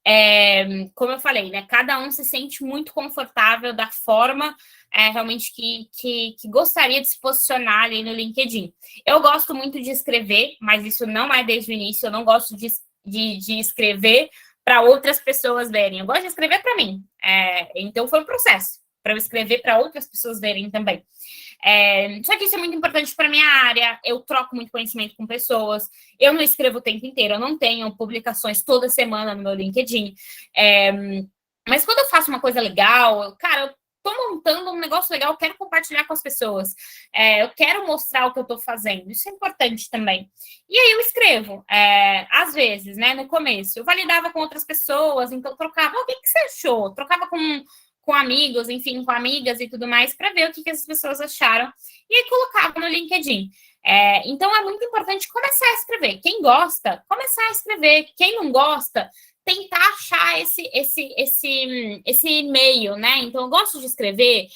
como eu falei, né, cada um se sente muito confortável da forma realmente que gostaria de se posicionar ali no LinkedIn. Eu gosto muito de escrever, mas isso não é desde o início. Eu não gosto de escrever para outras pessoas verem. Eu gosto de escrever para mim. Então, foi um processo para eu escrever para outras pessoas verem também. Só que isso é muito importante para a minha área. Eu troco muito conhecimento com pessoas. Eu não escrevo o tempo inteiro. Eu não tenho publicações toda semana no meu LinkedIn. Mas quando eu faço uma coisa legal, cara, estou montando um negócio legal, eu quero compartilhar com as pessoas, eu quero mostrar o que eu estou fazendo, isso é importante também. E aí eu escrevo, às vezes, né, no começo, eu validava com outras pessoas, então trocava, o que você achou? Trocava com amigos, enfim, com amigas e tudo mais, para ver o que as pessoas acharam, e aí colocava no LinkedIn. Então, é muito importante começar a escrever. Quem gosta, começar a escrever. Quem não gosta, tentar achar esse meio, né? Então, eu gosto de escrever,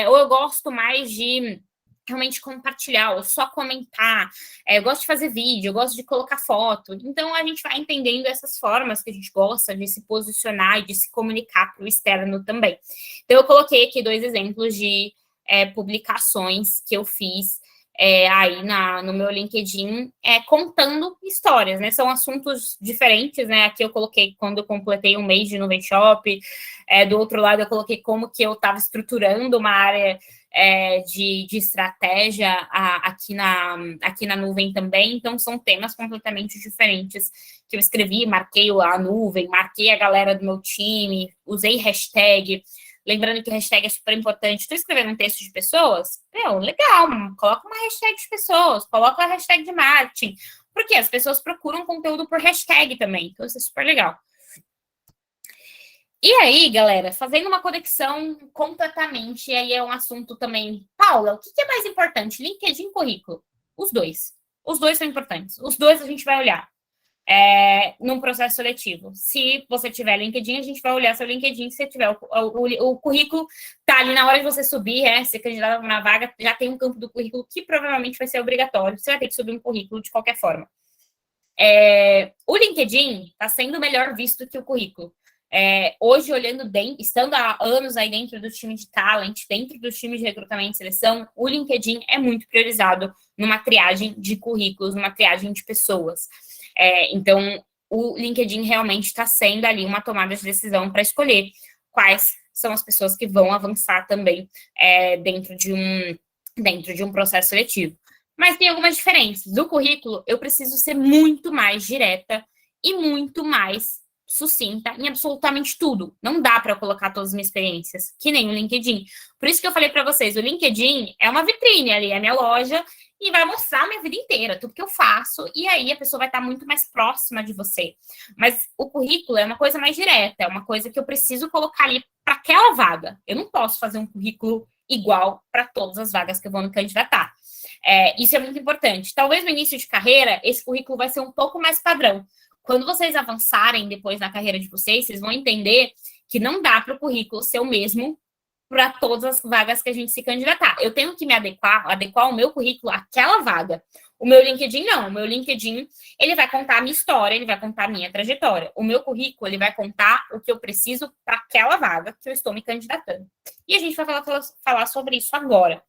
ou eu gosto mais de realmente compartilhar, ou só comentar. Eu gosto de fazer vídeo, eu gosto de colocar foto. Então, a gente vai entendendo essas formas que a gente gosta de se posicionar e de se comunicar para o externo também. Então, eu coloquei aqui 2 exemplos de publicações que eu fiz aí no meu LinkedIn, contando histórias, né? São assuntos diferentes, né? Aqui eu coloquei quando eu completei 1 mês de Nuvem Shop, do outro lado eu coloquei como que eu estava estruturando uma área de estratégia aqui na nuvem também, então são temas completamente diferentes que eu escrevi, marquei a nuvem, marquei a galera do meu time, usei hashtag. Lembrando que hashtag é super importante. Estou escrevendo um texto de pessoas? Legal, coloca uma hashtag de pessoas, coloca a hashtag de marketing. Porque as pessoas procuram conteúdo por hashtag também. Então, isso é super legal. E aí, galera, fazendo uma conexão completamente, e aí é um assunto também. Paula, o que é mais importante? LinkedIn e currículo? Os dois. Os dois são importantes. Os dois a gente vai olhar. Num processo seletivo. Se você tiver LinkedIn, a gente vai olhar seu LinkedIn. Se você tiver o currículo, tá ali na hora de você subir, ser candidato na vaga, já tem um campo do currículo que provavelmente vai ser obrigatório. Você vai ter que subir um currículo de qualquer forma. O LinkedIn está sendo melhor visto que o currículo. Hoje, olhando estando há anos aí dentro do time de talent, dentro do time de recrutamento e seleção, o LinkedIn é muito priorizado numa triagem de currículos, numa triagem de pessoas. Então, o LinkedIn realmente está sendo ali uma tomada de decisão para escolher quais são as pessoas que vão avançar também dentro de um processo seletivo. Mas tem algumas diferenças. Do currículo, eu preciso ser muito mais direta e muito mais sucinta em absolutamente tudo. Não dá para eu colocar todas as minhas experiências, que nem o LinkedIn. Por isso que eu falei para vocês, o LinkedIn é uma vitrine ali, é a minha loja, e vai mostrar a minha vida inteira, tudo que eu faço, e aí a pessoa vai estar muito mais próxima de você. Mas o currículo é uma coisa mais direta, é uma coisa que eu preciso colocar ali para aquela vaga. Eu não posso fazer um currículo igual para todas as vagas que eu vou me candidatar. Isso é muito importante. Talvez no início de carreira, esse currículo vai ser um pouco mais padrão. Quando vocês avançarem depois na carreira de vocês, vocês vão entender que não dá para o currículo ser o mesmo para todas as vagas que a gente se candidatar. Eu tenho que me adequar o meu currículo àquela vaga. O meu LinkedIn, não. O meu LinkedIn, ele vai contar a minha história, ele vai contar a minha trajetória. O meu currículo, ele vai contar o que eu preciso para aquela vaga que eu estou me candidatando. E a gente vai falar sobre isso agora.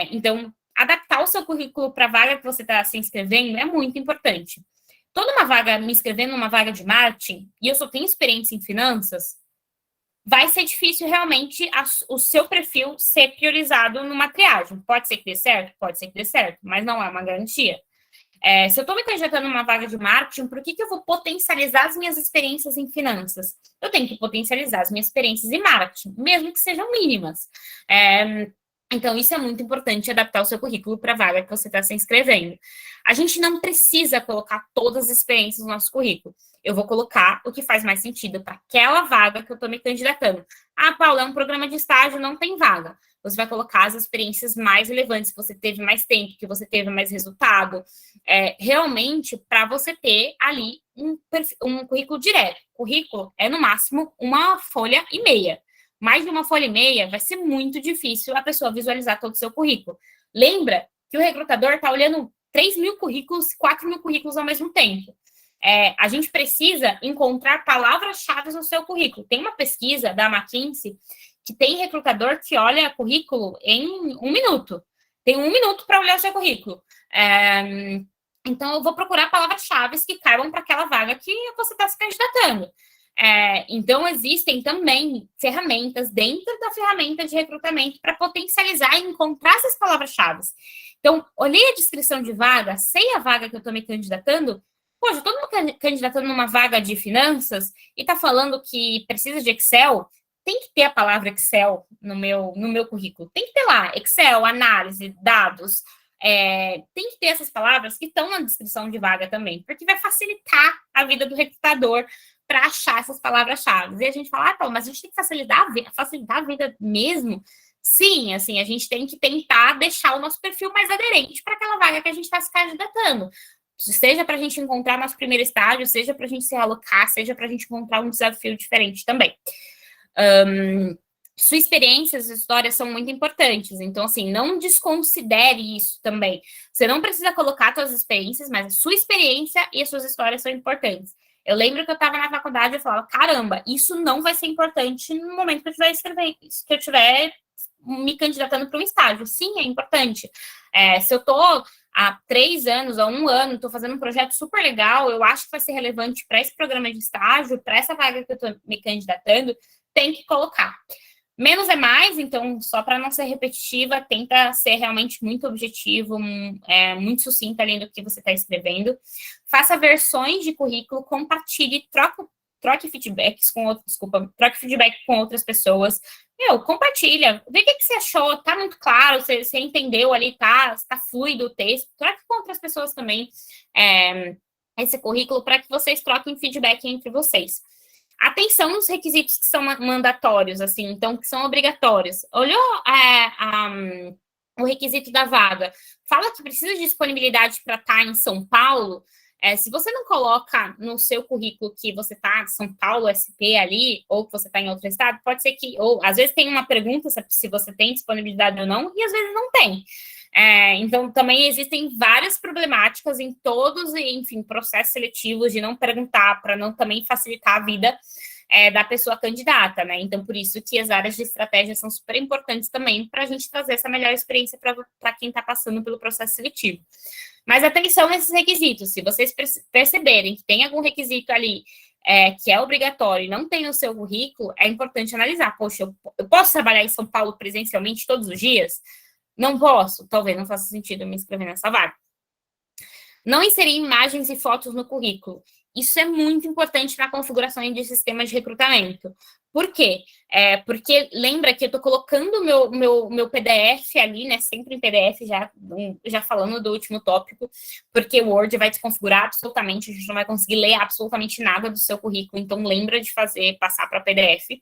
Então, adaptar o seu currículo para a vaga que você está se inscrevendo é muito importante. Toda uma vaga, me inscrevendo numa vaga de marketing, e eu só tenho experiência em finanças, vai ser difícil realmente o seu perfil ser priorizado numa triagem. Pode ser que dê certo? Pode ser que dê certo, mas não é uma garantia. Se eu estou me candidatando numa vaga de marketing, por que eu vou potencializar as minhas experiências em finanças? Eu tenho que potencializar as minhas experiências em marketing, mesmo que sejam mínimas. Então, isso é muito importante, adaptar o seu currículo para a vaga que você está se inscrevendo. A gente não precisa colocar todas as experiências no nosso currículo. Eu vou colocar o que faz mais sentido para aquela vaga que eu estou me candidatando. Ah, Paula, é um programa de estágio, não tem vaga. Você vai colocar as experiências mais relevantes, que você teve mais tempo, que você teve mais resultado. Realmente, para você ter ali um currículo direto. Currículo é, no máximo, 1,5 folhas. Mais de 1,5 folhas vai ser muito difícil a pessoa visualizar todo o seu currículo. Lembra que o recrutador está olhando 3.000 currículos, 4.000 currículos ao mesmo tempo. A gente precisa encontrar palavras-chave no seu currículo. Tem uma pesquisa da McKinsey que tem recrutador que olha currículo em 1 minuto. Tem 1 minuto para olhar o seu currículo. Então, eu vou procurar palavras-chave que caibam para aquela vaga que você está se candidatando. Então, existem também ferramentas dentro da ferramenta de recrutamento para potencializar e encontrar essas palavras-chave. Então, olhei a descrição de vaga, sei a vaga que eu estou me candidatando. Poxa, eu estou me candidatando numa vaga de finanças e está falando que precisa de Excel. tem que ter a palavra Excel no meu currículo. Tem que ter lá, Excel, análise, dados. Tem que ter essas palavras que estão na descrição de vaga também, porque vai facilitar a vida do recrutador para achar essas palavras-chave. E a gente fala, mas a gente tem que facilitar a vida mesmo? Sim, assim, a gente tem que tentar deixar o nosso perfil mais aderente para aquela vaga que a gente está se candidatando. Seja para a gente encontrar nosso primeiro estágio, seja para a gente se realocar, seja para a gente encontrar um desafio diferente também. Sua experiência, as histórias são muito importantes. Então, assim, não desconsidere isso também. Você não precisa colocar suas experiências, mas a sua experiência e as suas histórias são importantes. Eu lembro que eu estava na faculdade e eu falava, caramba, isso não vai ser importante no momento que eu estiver escrevendo, que eu estiver me candidatando para um estágio. Sim, é importante. Se eu estou há 3 anos, há 1 ano, estou fazendo um projeto super legal, eu acho que vai ser relevante para esse programa de estágio, para essa vaga que eu estou me candidatando, tem que colocar. Menos é mais, então, só para não ser repetitiva, tenta ser realmente muito objetivo, muito sucinta ali do que você está escrevendo. Faça versões de currículo, compartilhe, troque feedback com outras pessoas. Compartilha, vê o que você achou, tá muito claro, você entendeu ali, tá fluido o texto, troque com outras pessoas também esse currículo para que vocês troquem feedback entre vocês. Atenção nos requisitos que são mandatórios, assim, então, que são obrigatórios. Olhou o requisito da vaga, fala que precisa de disponibilidade para estar em São Paulo. Se você não coloca no seu currículo que você está em São Paulo, SP ali, ou que você está em outro estado, pode ser que, ou às vezes tem uma pergunta se você tem disponibilidade ou não, e às vezes não tem. Então, também existem várias problemáticas em todos, enfim, processos seletivos de não perguntar, para não também facilitar a vida da pessoa candidata, né? Então, por isso que as áreas de estratégia são super importantes também para a gente trazer essa melhor experiência para quem está passando pelo processo seletivo. Mas atenção nesses requisitos. Se vocês perceberem que tem algum requisito ali que é obrigatório e não tem no seu currículo, é importante analisar. Poxa, eu posso trabalhar em São Paulo presencialmente todos os dias? Não posso. Talvez não faça sentido me inscrever nessa vaga. Não inserir imagens e fotos no currículo. Isso é muito importante na configuração de sistemas de recrutamento. Por quê? Porque lembra que eu estou colocando o meu PDF ali, né? Sempre em PDF, já falando do último tópico, porque o Word vai desconfigurar absolutamente, a gente não vai conseguir ler absolutamente nada do seu currículo, então lembra de passar para PDF.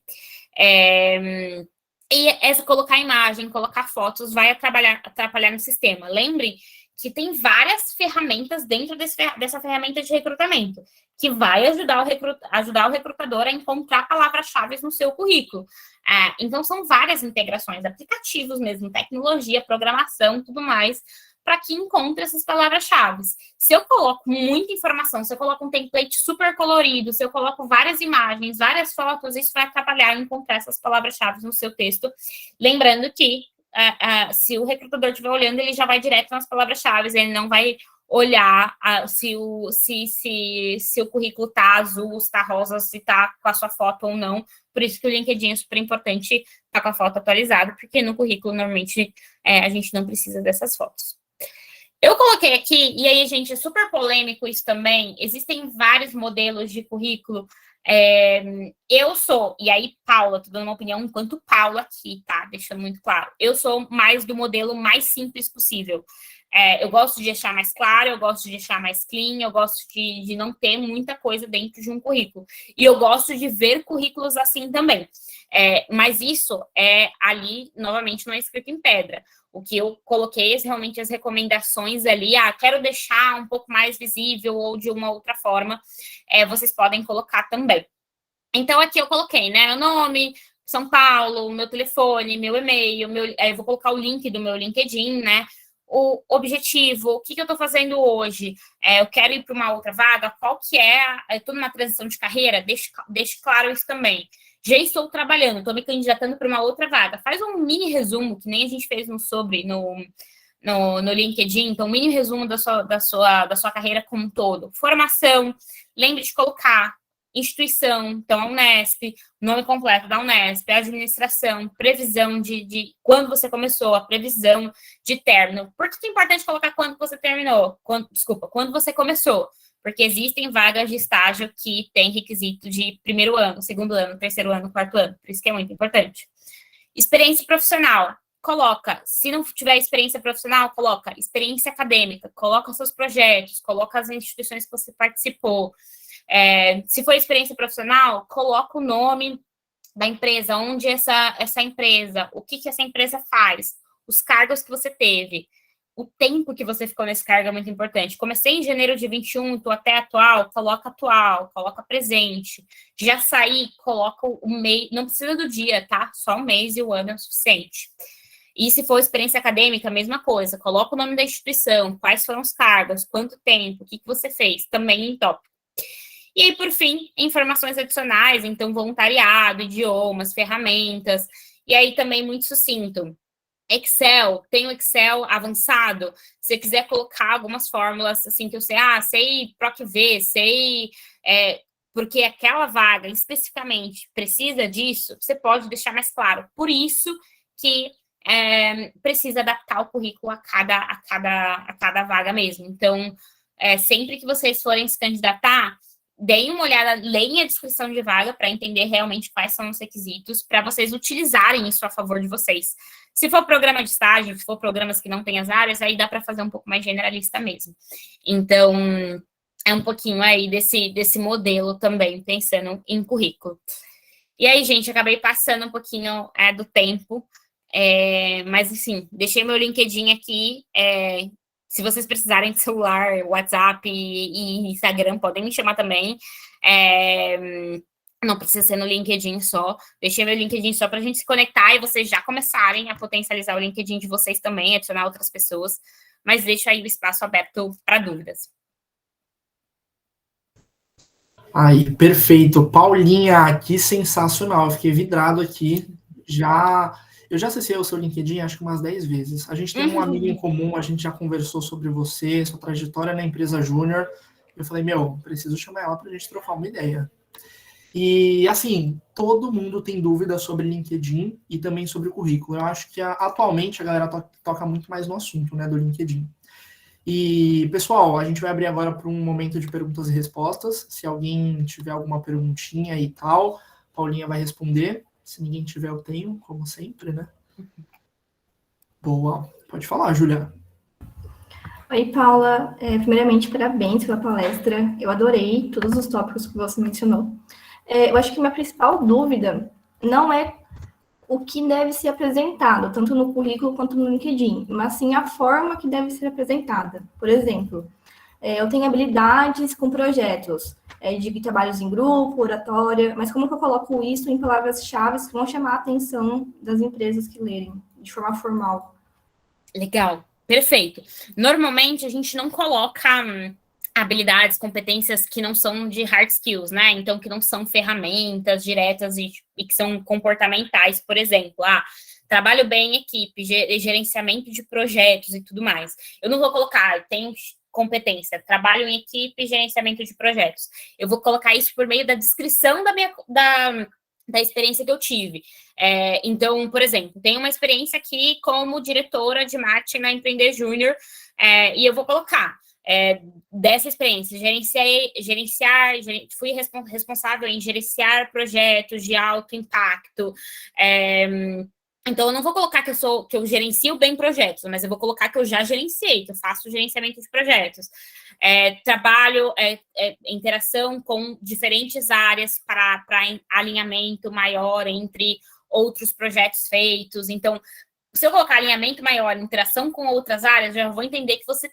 Colocar imagem, colocar fotos, vai atrapalhar no sistema. Lembre que tem várias ferramentas dentro dessa ferramenta de recrutamento, que vai ajudar o recrutador a encontrar palavras-chave no seu currículo. Então, são várias integrações, aplicativos mesmo, tecnologia, programação, tudo mais, para que encontre essas palavras-chave. Se eu coloco muita informação, se eu coloco um template super colorido, se eu coloco várias imagens, várias fotos, isso vai atrapalhar em encontrar essas palavras-chave no seu texto. Lembrando que se o recrutador estiver olhando, ele já vai direto nas palavras-chave, ele não vai olhar se o currículo está azul, se está rosa, se está com a sua foto ou não. Por isso que o LinkedIn é super importante estar com a foto atualizada, porque no currículo, normalmente, a gente não precisa dessas fotos. Eu coloquei aqui, e aí, gente, é super polêmico isso também, existem vários modelos de currículo. Eu sou, e aí, Paula, tô dando uma opinião enquanto Paula aqui, tá? Deixando muito claro. Eu sou mais do modelo mais simples possível. Eu gosto de deixar mais claro, eu gosto de deixar mais clean, eu gosto de não ter muita coisa dentro de um currículo. E eu gosto de ver currículos assim também. Mas isso ali, novamente, não é escrito em pedra. O que eu coloquei realmente as recomendações ali, quero deixar um pouco mais visível ou de uma outra forma, vocês podem colocar também. Então, aqui eu coloquei, né, meu nome, São Paulo, meu telefone, meu e-mail, eu vou colocar o link do meu LinkedIn, né, o objetivo, o que eu estou fazendo hoje, eu quero ir para uma outra vaga, qual que estou numa transição de carreira, deixe claro isso também. Já estou trabalhando, estou me candidatando para uma outra vaga. Faz um mini resumo, que nem a gente fez no LinkedIn, então um mini resumo da sua carreira como um todo. Formação, lembre de colocar instituição, então a Unesp, nome completo da Unesp, administração, previsão de quando você começou, a previsão de término. Por que é importante colocar quando você terminou? Quando você começou? porque existem vagas de estágio que têm requisito de primeiro ano, segundo ano, terceiro ano, quarto ano, por isso que é muito importante. Experiência profissional, coloca, se não tiver experiência profissional, coloca experiência acadêmica, coloca seus projetos, coloca as instituições que você participou. Se for experiência profissional, coloca o nome da empresa, onde essa empresa, o que essa empresa faz, os cargos que você teve, o tempo que você ficou nesse cargo é muito importante. Comecei em janeiro de 21, estou até atual, coloca presente. Já saí, coloca o mês, não precisa do dia, tá? Só um mês e o ano é o suficiente. E se for experiência acadêmica, mesma coisa, coloca o nome da instituição, quais foram os cargos, quanto tempo, o que você fez, também em tópico. E aí, por fim, informações adicionais, então voluntariado, idiomas, ferramentas, e aí também muito sucinto. Excel, tem o Excel avançado, se você quiser colocar algumas fórmulas, assim, que eu sei PROC-V, porque aquela vaga especificamente precisa disso, você pode deixar mais claro. Por isso que precisa adaptar o currículo a cada vaga mesmo. Então, sempre que vocês forem se candidatar, deem uma olhada, leem a descrição de vaga para entender realmente quais são os requisitos, para vocês utilizarem isso a favor de vocês. Se for programa de estágio, se for programas que não têm as áreas, aí dá para fazer um pouco mais generalista mesmo. Então, é um pouquinho aí desse modelo também, pensando em currículo. E aí, gente, acabei passando um pouquinho do tempo, mas, assim, deixei meu LinkedIn aqui. Se vocês precisarem de celular, WhatsApp e Instagram, podem me chamar também. Não precisa ser no LinkedIn só. Deixei meu LinkedIn só para a gente se conectar e vocês já começarem a potencializar o LinkedIn de vocês também, adicionar outras pessoas. Mas deixo aí o espaço aberto para dúvidas. Aí, perfeito. Paulinha, que sensacional. Eu fiquei vidrado aqui. Eu já acessei o seu LinkedIn acho que umas 10 vezes. A gente tem um amigo em comum, a gente já conversou sobre você, sua trajetória na empresa Júnior. Eu falei, preciso chamar ela para a gente trocar uma ideia. E, assim, todo mundo tem dúvida sobre LinkedIn e também sobre o currículo. Eu acho que atualmente a galera toca muito mais no assunto, né, do LinkedIn. E, pessoal, a gente vai abrir agora para um momento de perguntas e respostas. Se alguém tiver alguma perguntinha e tal, Paulinha vai responder. Se ninguém tiver, eu tenho, como sempre, né? Boa. Pode falar, Júlia. Oi, Paula. Primeiramente, parabéns pela palestra. Eu adorei todos os tópicos que você mencionou. Eu acho que minha principal dúvida não é o que deve ser apresentado, tanto no currículo quanto no LinkedIn, mas sim a forma que deve ser apresentada. Por exemplo, eu tenho habilidades com projetos, de trabalhos em grupo, oratória, mas como que eu coloco isso em palavras-chave que vão chamar a atenção das empresas que lerem, de forma formal? Legal, perfeito. Normalmente, a gente não coloca habilidades, competências que não são de hard skills, né? Então, que não são ferramentas diretas e que são comportamentais, por exemplo. Trabalho bem em equipe, gerenciamento de projetos e tudo mais. Eu não vou colocar, tenho competência, trabalho em equipe, gerenciamento de projetos. Eu vou colocar isso por meio da descrição da experiência que eu tive. Então, por exemplo, tenho uma experiência aqui como diretora de marketing na Empreender Júnior, e eu vou colocar dessa experiência, fui responsável em gerenciar projetos de alto impacto. Então, eu não vou colocar que eu gerencio bem projetos, mas eu vou colocar que eu já gerenciei, que eu faço gerenciamento de projetos. Trabalho, interação com diferentes áreas para alinhamento maior entre outros projetos feitos. Então, se eu colocar alinhamento maior, interação com outras áreas, já vou entender que você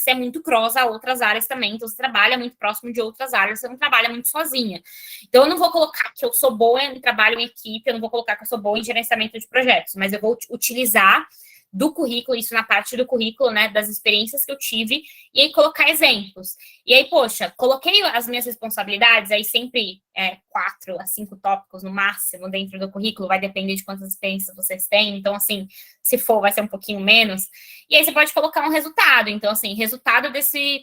é muito cross a outras áreas também, então você trabalha muito próximo de outras áreas, você não trabalha muito sozinha. Então, eu não vou colocar que eu sou boa em trabalho em equipe, eu não vou colocar que eu sou boa em gerenciamento de projetos, mas eu vou utilizar do currículo, isso na parte do currículo, né, das experiências que eu tive, e aí colocar exemplos. E aí, poxa, coloquei as minhas responsabilidades, aí sempre 4 a 5 tópicos no máximo dentro do currículo, vai depender de quantas experiências vocês têm, então, assim, se for, vai ser um pouquinho menos. E aí você pode colocar um resultado, então, assim, resultado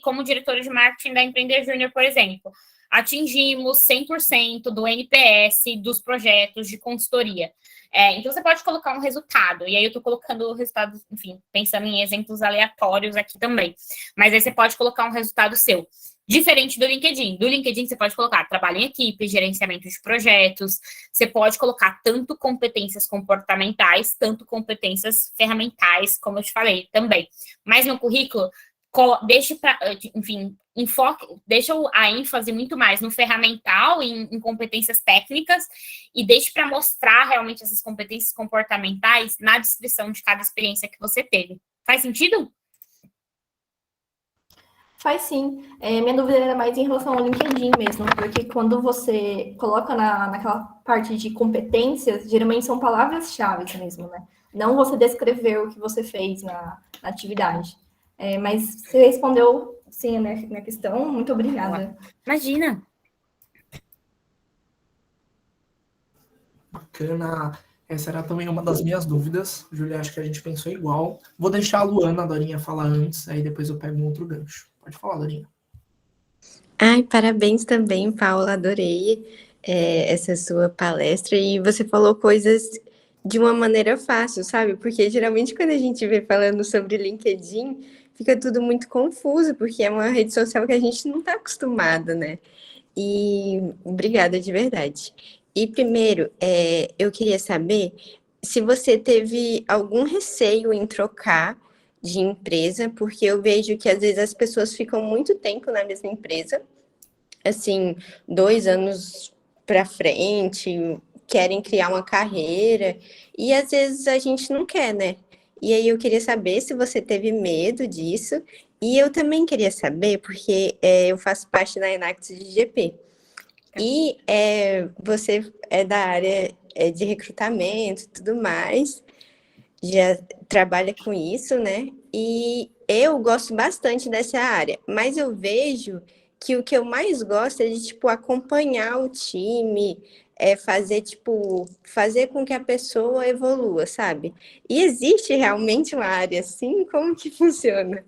como diretora de marketing da Empreender Júnior, por exemplo. atingimos 100% do NPS dos projetos de consultoria. Então, você pode colocar um resultado, e aí eu estou colocando o resultado, enfim, pensando em exemplos aleatórios aqui também, mas aí você pode colocar um resultado seu. Diferente do LinkedIn. Do LinkedIn, você pode colocar trabalho em equipe, gerenciamento de projetos, você pode colocar tanto competências comportamentais, tanto competências ferramentais, como eu te falei também. Mas no currículo, deixa a ênfase muito mais no ferramental, em competências técnicas, e deixe para mostrar realmente essas competências comportamentais na descrição de cada experiência que você teve. Faz sentido? Faz sim. Minha dúvida era mais em relação ao LinkedIn mesmo, porque quando você coloca naquela parte de competências, geralmente são palavras-chave mesmo, né? Não você descrever o que você fez na atividade. Mas você respondeu sim né, na questão. Muito obrigada. Imagina. Bacana. Essa era também uma das minhas dúvidas. Júlia, acho que a gente pensou igual. Vou deixar a Luana, a Dorinha, falar antes, aí depois eu pego um outro gancho. Pode falar, Dorinha. Ai, parabéns também, Paula. Adorei essa sua palestra. E você falou coisas de uma maneira fácil, sabe? Porque geralmente quando a gente vê falando sobre LinkedIn, fica tudo muito confuso, porque é uma rede social que a gente não está acostumado, né? E obrigada de verdade. E primeiro, eu queria saber se você teve algum receio em trocar de empresa, porque eu vejo que às vezes as pessoas ficam muito tempo na mesma empresa, assim, 2 anos para frente, querem criar uma carreira, e às vezes a gente não quer, né? E aí eu queria saber se você teve medo disso, e eu também queria saber, porque eu faço parte da Enact de GP, e você é da área de recrutamento e tudo mais, já trabalha com isso, né? E eu gosto bastante dessa área, mas eu vejo que o que eu mais gosto é de, tipo, acompanhar o time, fazer com que a pessoa evolua, sabe? E existe realmente uma área assim? Como que funciona?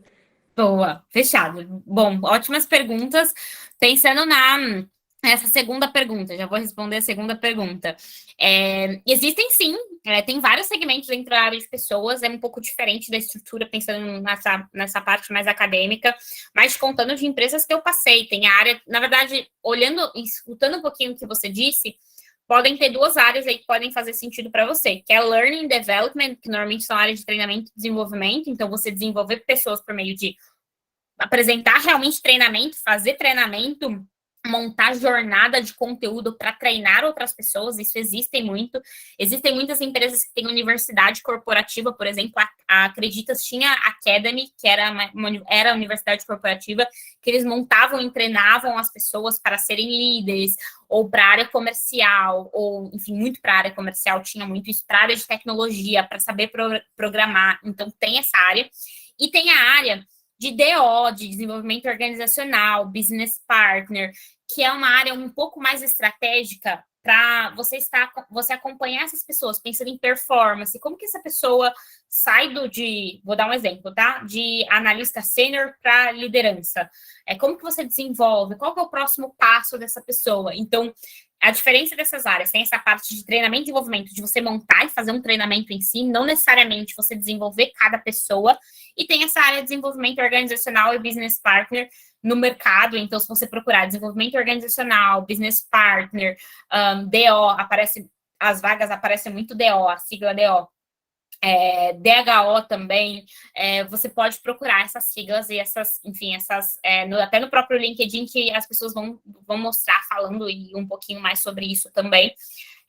Boa, fechado. Bom, ótimas perguntas. Pensando essa segunda pergunta, já vou responder a segunda pergunta. Existem sim, tem vários segmentos dentro da área de pessoas, é um pouco diferente da estrutura, pensando nessa parte mais acadêmica, mas contando de empresas que eu passei, tem a área, na verdade, olhando, escutando um pouquinho o que você disse, podem ter duas áreas aí que podem fazer sentido para você, que é Learning and Development, que normalmente são áreas de treinamento e desenvolvimento, então você desenvolver pessoas por meio de apresentar realmente treinamento, fazer treinamento, montar jornada de conteúdo para treinar outras pessoas, isso existem muitas empresas que têm universidade corporativa, por exemplo, a Acreditas tinha Academy, que era a universidade corporativa, que eles montavam e treinavam as pessoas para serem líderes, ou para a área comercial, ou, enfim, muito para a área comercial, tinha muito isso, para a área de tecnologia, para saber programar, então tem essa área, e tem a área de DO, de desenvolvimento organizacional, business partner, que é uma área um pouco mais estratégica para você acompanhar essas pessoas, pensando em performance, como que essa pessoa sai vou dar um exemplo, tá? De analista sênior para liderança. Como que você desenvolve? Qual que é o próximo passo dessa pessoa? Então, a diferença dessas áreas tem essa parte de treinamento e desenvolvimento, de você montar e fazer um treinamento em si, não necessariamente você desenvolver cada pessoa, e tem essa área de desenvolvimento organizacional e business partner no mercado. Então, se você procurar desenvolvimento organizacional, business partner, DO, as vagas aparecem muito DO, a sigla DO. DHO também, você pode procurar essas siglas e até no próprio LinkedIn, que as pessoas vão mostrar falando um pouquinho mais sobre isso também.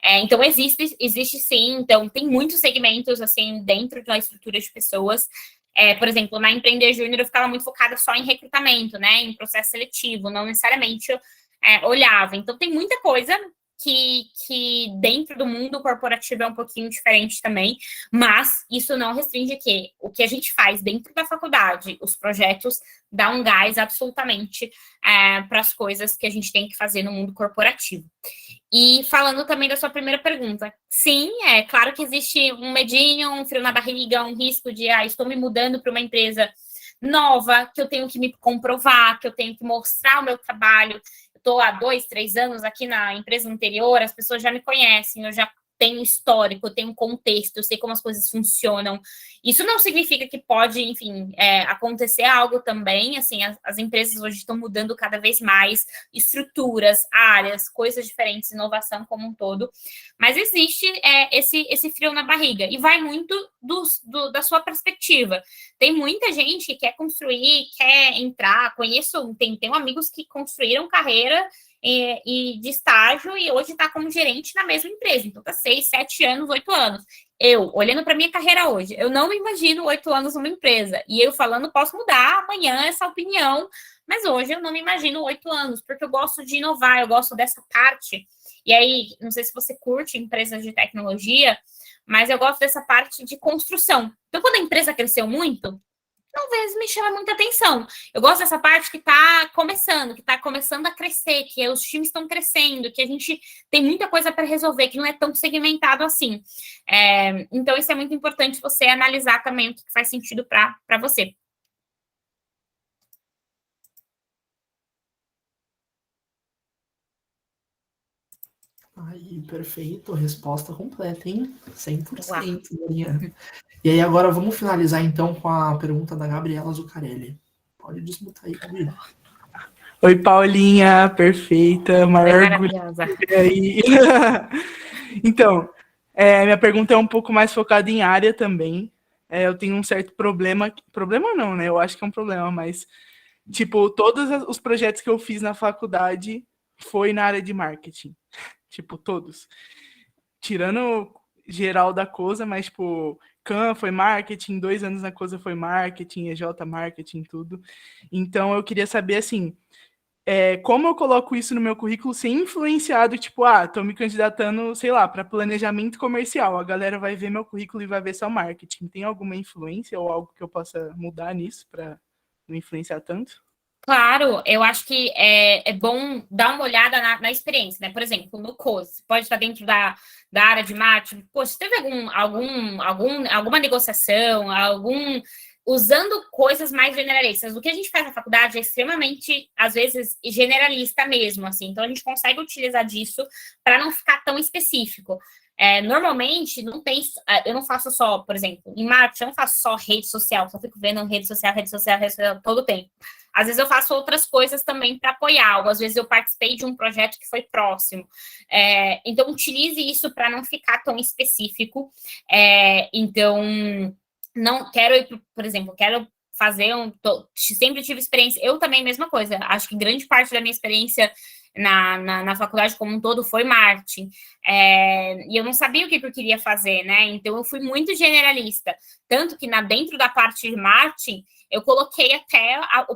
Então, existe sim, então tem muitos segmentos assim dentro da estrutura de pessoas. Por exemplo, na Empreender Júnior eu ficava muito focada só em recrutamento, né, em processo seletivo, não necessariamente olhava. Então, tem muita coisa que dentro do mundo corporativo é um pouquinho diferente também, mas isso não restringe que o que a gente faz dentro da faculdade, os projetos, dá um gás absolutamente para as coisas que a gente tem que fazer no mundo corporativo. E falando também da sua primeira pergunta, sim, é claro que existe um medinho, um frio na barriga, um risco de, estou me mudando para uma empresa nova, que eu tenho que me comprovar, que eu tenho que mostrar o meu trabalho, eu estou há 2, 3 anos aqui na empresa anterior, as pessoas já me conhecem, eu já tenho histórico, eu tenho contexto, eu sei como as coisas funcionam. Isso não significa que pode, enfim, acontecer algo também, assim, as empresas hoje estão mudando cada vez mais, estruturas, áreas, coisas diferentes, inovação como um todo, mas existe esse frio na barriga, e vai muito da sua perspectiva. Tem muita gente que quer construir, quer entrar, tenho amigos que construíram carreira e de estágio e hoje está como gerente na mesma empresa. Então, está 6, 7 anos, 8 anos. Eu, olhando para minha carreira hoje, eu não me imagino 8 anos numa empresa. E eu falando, posso mudar amanhã essa opinião, mas hoje eu não me imagino 8 anos, porque eu gosto de inovar, eu gosto dessa parte. E aí, não sei se você curte empresas de tecnologia, mas eu gosto dessa parte de construção. Então, quando a empresa cresceu muito, talvez me chame muita atenção. Eu gosto dessa parte que está começando a crescer, que os times estão crescendo, que a gente tem muita coisa para resolver, que não é tão segmentado assim. Então, isso é muito importante você analisar também o que faz sentido para você. Aí, perfeito, resposta completa, hein? 100%, Maria. E aí, agora vamos finalizar então com a pergunta da Gabriela Zuccarelli. Pode desmutar aí, Gabriela. Oi, Paulinha, perfeita, maior orgulho aí. Então, minha pergunta é um pouco mais focada em área também. Eu tenho um certo problema não, né? Eu acho que é um problema, mas, tipo, todos os projetos que eu fiz na faculdade foi na área de marketing. Tipo, todos. Tirando geral da coisa, mas, tipo, CAM foi marketing, 2 anos na coisa foi marketing, EJ marketing, tudo. Então, eu queria saber, assim, como eu coloco isso no meu currículo sem influenciado, tipo, tô me candidatando, sei lá, para planejamento comercial. A galera vai ver meu currículo e vai ver só marketing. Tem alguma influência ou algo que eu possa mudar nisso para não influenciar tanto? Claro, eu acho que é bom dar uma olhada na experiência, né? Por exemplo, no COS, pode estar dentro da área de marketing. Poxa, teve alguma negociação, usando coisas mais generalistas. O que a gente faz na faculdade é extremamente, às vezes, generalista mesmo, assim. Então, a gente consegue utilizar disso para não ficar tão específico. Normalmente, eu não faço só, por exemplo, em marketing, eu não faço só rede social, só fico vendo rede social todo o tempo. Às vezes eu faço outras coisas também para apoiar, ou às vezes eu participei de um projeto que foi próximo. Então, utilize isso para não ficar tão específico. Então, não quero ir, por exemplo, quero fazer sempre tive experiência, eu também, mesma coisa, acho que grande parte da minha experiência na faculdade como um todo foi marketing, e eu não sabia o que eu queria fazer, né, então eu fui muito generalista, tanto que dentro da parte de marketing, eu coloquei até a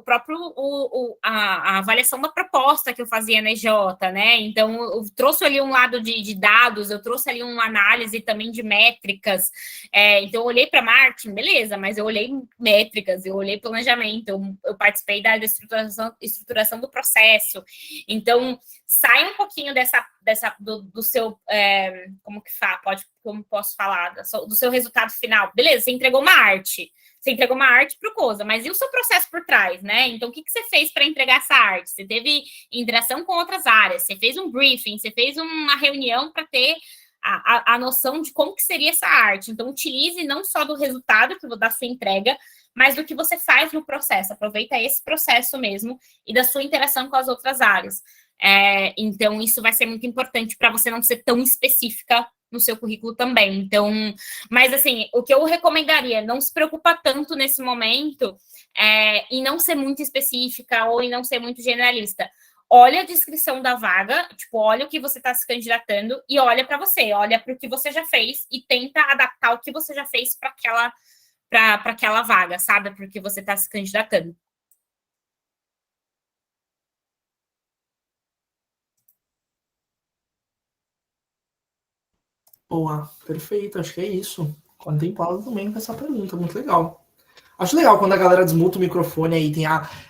avaliação da proposta que eu fazia na EJ, né? Então, eu trouxe ali um lado de dados, eu trouxe ali uma análise também de métricas. Então, eu olhei para marketing, beleza, mas eu olhei métricas, eu olhei planejamento, eu participei da estruturação do processo. Então, sai um pouquinho do seu, como posso falar, do seu resultado final. Beleza, você entregou uma arte para o COSA, mas e o seu processo por trás, né? Então, o que você fez para entregar essa arte? Você teve interação com outras áreas, você fez um briefing, você fez uma reunião para ter a noção de como que seria essa arte. Então, utilize não só do resultado da sua entrega, mas do que você faz no processo. Aproveita esse processo mesmo e da sua interação com as outras áreas. Então, isso vai ser muito importante para você não ser tão específica no seu currículo também. Então, mas assim, o que eu recomendaria, não se preocupa tanto nesse momento em não ser muito específica ou em não ser muito generalista. Olha a descrição da vaga, tipo, olha o que você está se candidatando e olha para você, olha para o que você já fez e tenta adaptar o que você já fez para aquela vaga, sabe? Para o que você está se candidatando. Boa, perfeito, acho que é isso. Contemplado também com essa pergunta, muito legal. Acho legal quando a galera desmuta o microfone aí, tem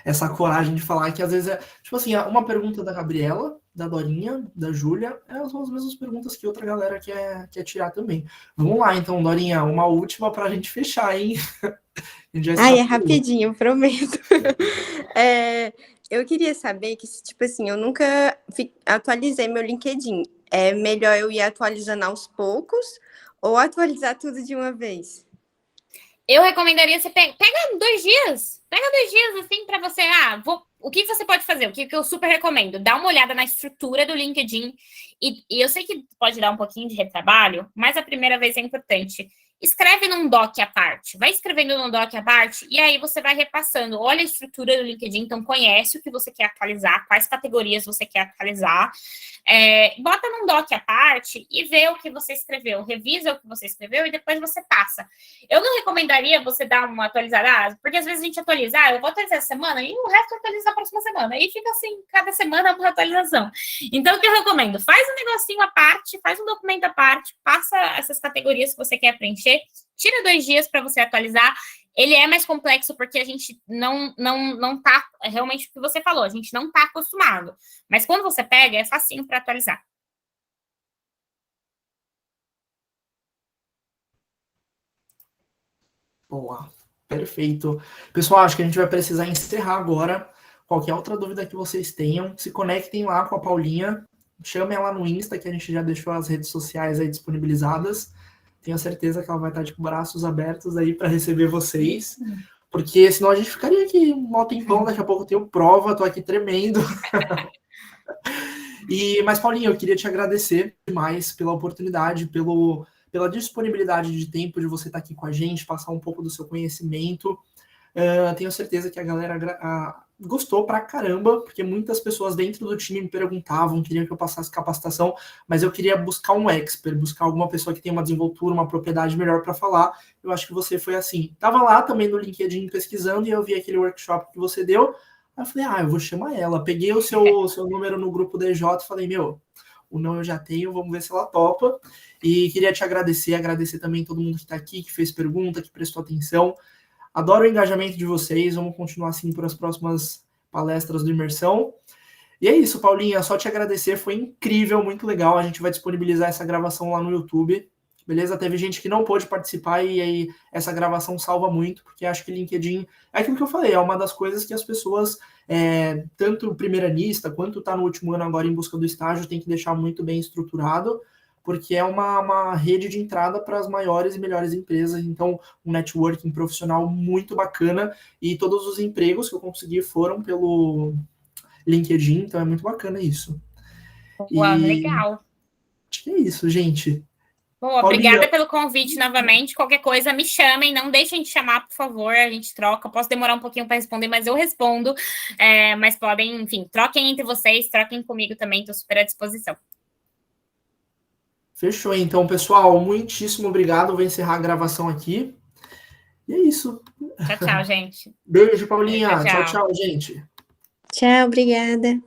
essa coragem de falar que às vezes tipo assim, uma pergunta da Gabriela, da Dorinha, da Júlia, são as mesmas perguntas que outra galera quer tirar também. Vamos lá, então, Dorinha, uma última pra gente fechar, hein? É rapidinho, prometo. eu queria saber que, tipo assim, eu nunca atualizei meu LinkedIn. É melhor eu ir atualizando aos poucos ou atualizar tudo de uma vez? Eu recomendaria você pega 2 dias. Pega 2 dias, assim, para você. O que você pode fazer? O que eu super recomendo? Dá uma olhada na estrutura do LinkedIn. E eu sei que pode dar um pouquinho de retrabalho, mas a primeira vez é importante. Escreve num doc à parte. Vai escrevendo num doc à parte e aí você vai repassando. Olha a estrutura do LinkedIn, então conhece o que você quer atualizar, quais categorias você quer atualizar. Bota num doc à parte e vê o que você escreveu. Revisa o que você escreveu e depois você passa. Eu não recomendaria você dar uma atualizada, porque às vezes a gente atualiza, eu vou atualizar essa semana e o resto atualiza a próxima semana. E fica assim, cada semana uma atualização. Então, o que eu recomendo? Faz um negocinho à parte, faz um documento à parte, passa essas categorias que você quer preencher, tira 2 dias para você atualizar. Ele é mais complexo porque a gente não tá, realmente o que você falou, a gente não tá acostumado. Mas quando você pega, é facinho para atualizar. Boa, perfeito. Pessoal, acho que a gente vai precisar encerrar agora. Qualquer outra dúvida que vocês tenham, se conectem lá com a Paulinha, chamem ela no Insta, que a gente já deixou as redes sociais aí disponibilizadas. Tenho certeza que ela vai estar de braços abertos aí para receber vocês, porque senão a gente ficaria aqui um tempão, daqui a pouco eu tenho prova, tô aqui tremendo. Mas, Paulinha, eu queria te agradecer demais pela oportunidade, pela disponibilidade de tempo de você estar aqui com a gente, passar um pouco do seu conhecimento. Tenho certeza que a galera gostou pra caramba, porque muitas pessoas dentro do time me perguntavam, queriam que eu passasse capacitação, mas eu queria buscar um expert, buscar alguma pessoa que tenha uma desenvoltura, uma propriedade melhor para falar. Eu acho que você foi assim. Tava lá também no LinkedIn pesquisando e eu vi aquele workshop que você deu. Aí eu falei, eu vou chamar ela. Peguei o seu número no grupo DJ e falei, o não eu já tenho, vamos ver se ela topa. E queria te agradecer também todo mundo que está aqui, que fez pergunta, que prestou atenção. Adoro o engajamento de vocês, vamos continuar assim para as próximas palestras do Imersão. E é isso, Paulinha, só te agradecer, foi incrível, muito legal. A gente vai disponibilizar essa gravação lá no YouTube, beleza? Teve gente que não pôde participar e aí essa gravação salva muito, porque acho que LinkedIn, é aquilo que eu falei, é uma das coisas que as pessoas, tanto primeiranista quanto está no último ano agora em busca do estágio, tem que deixar muito bem estruturado, porque é uma rede de entrada para as maiores e melhores empresas, então um networking profissional muito bacana, e todos os empregos que eu consegui foram pelo LinkedIn, então é muito bacana isso. Uau, legal. Acho que é isso, gente. Boa, obrigada pelo convite novamente. Qualquer coisa, me chamem, não deixem de chamar, por favor, a gente troca. Posso demorar um pouquinho para responder, mas eu respondo. Mas podem, enfim, troquem entre vocês, troquem comigo também, estou super à disposição. Fechou, então, pessoal. Muitíssimo obrigado. Vou encerrar a gravação aqui. E é isso. Tchau, gente. Beijo, Paulinha. Tchau, tchau, gente. Tchau, obrigada.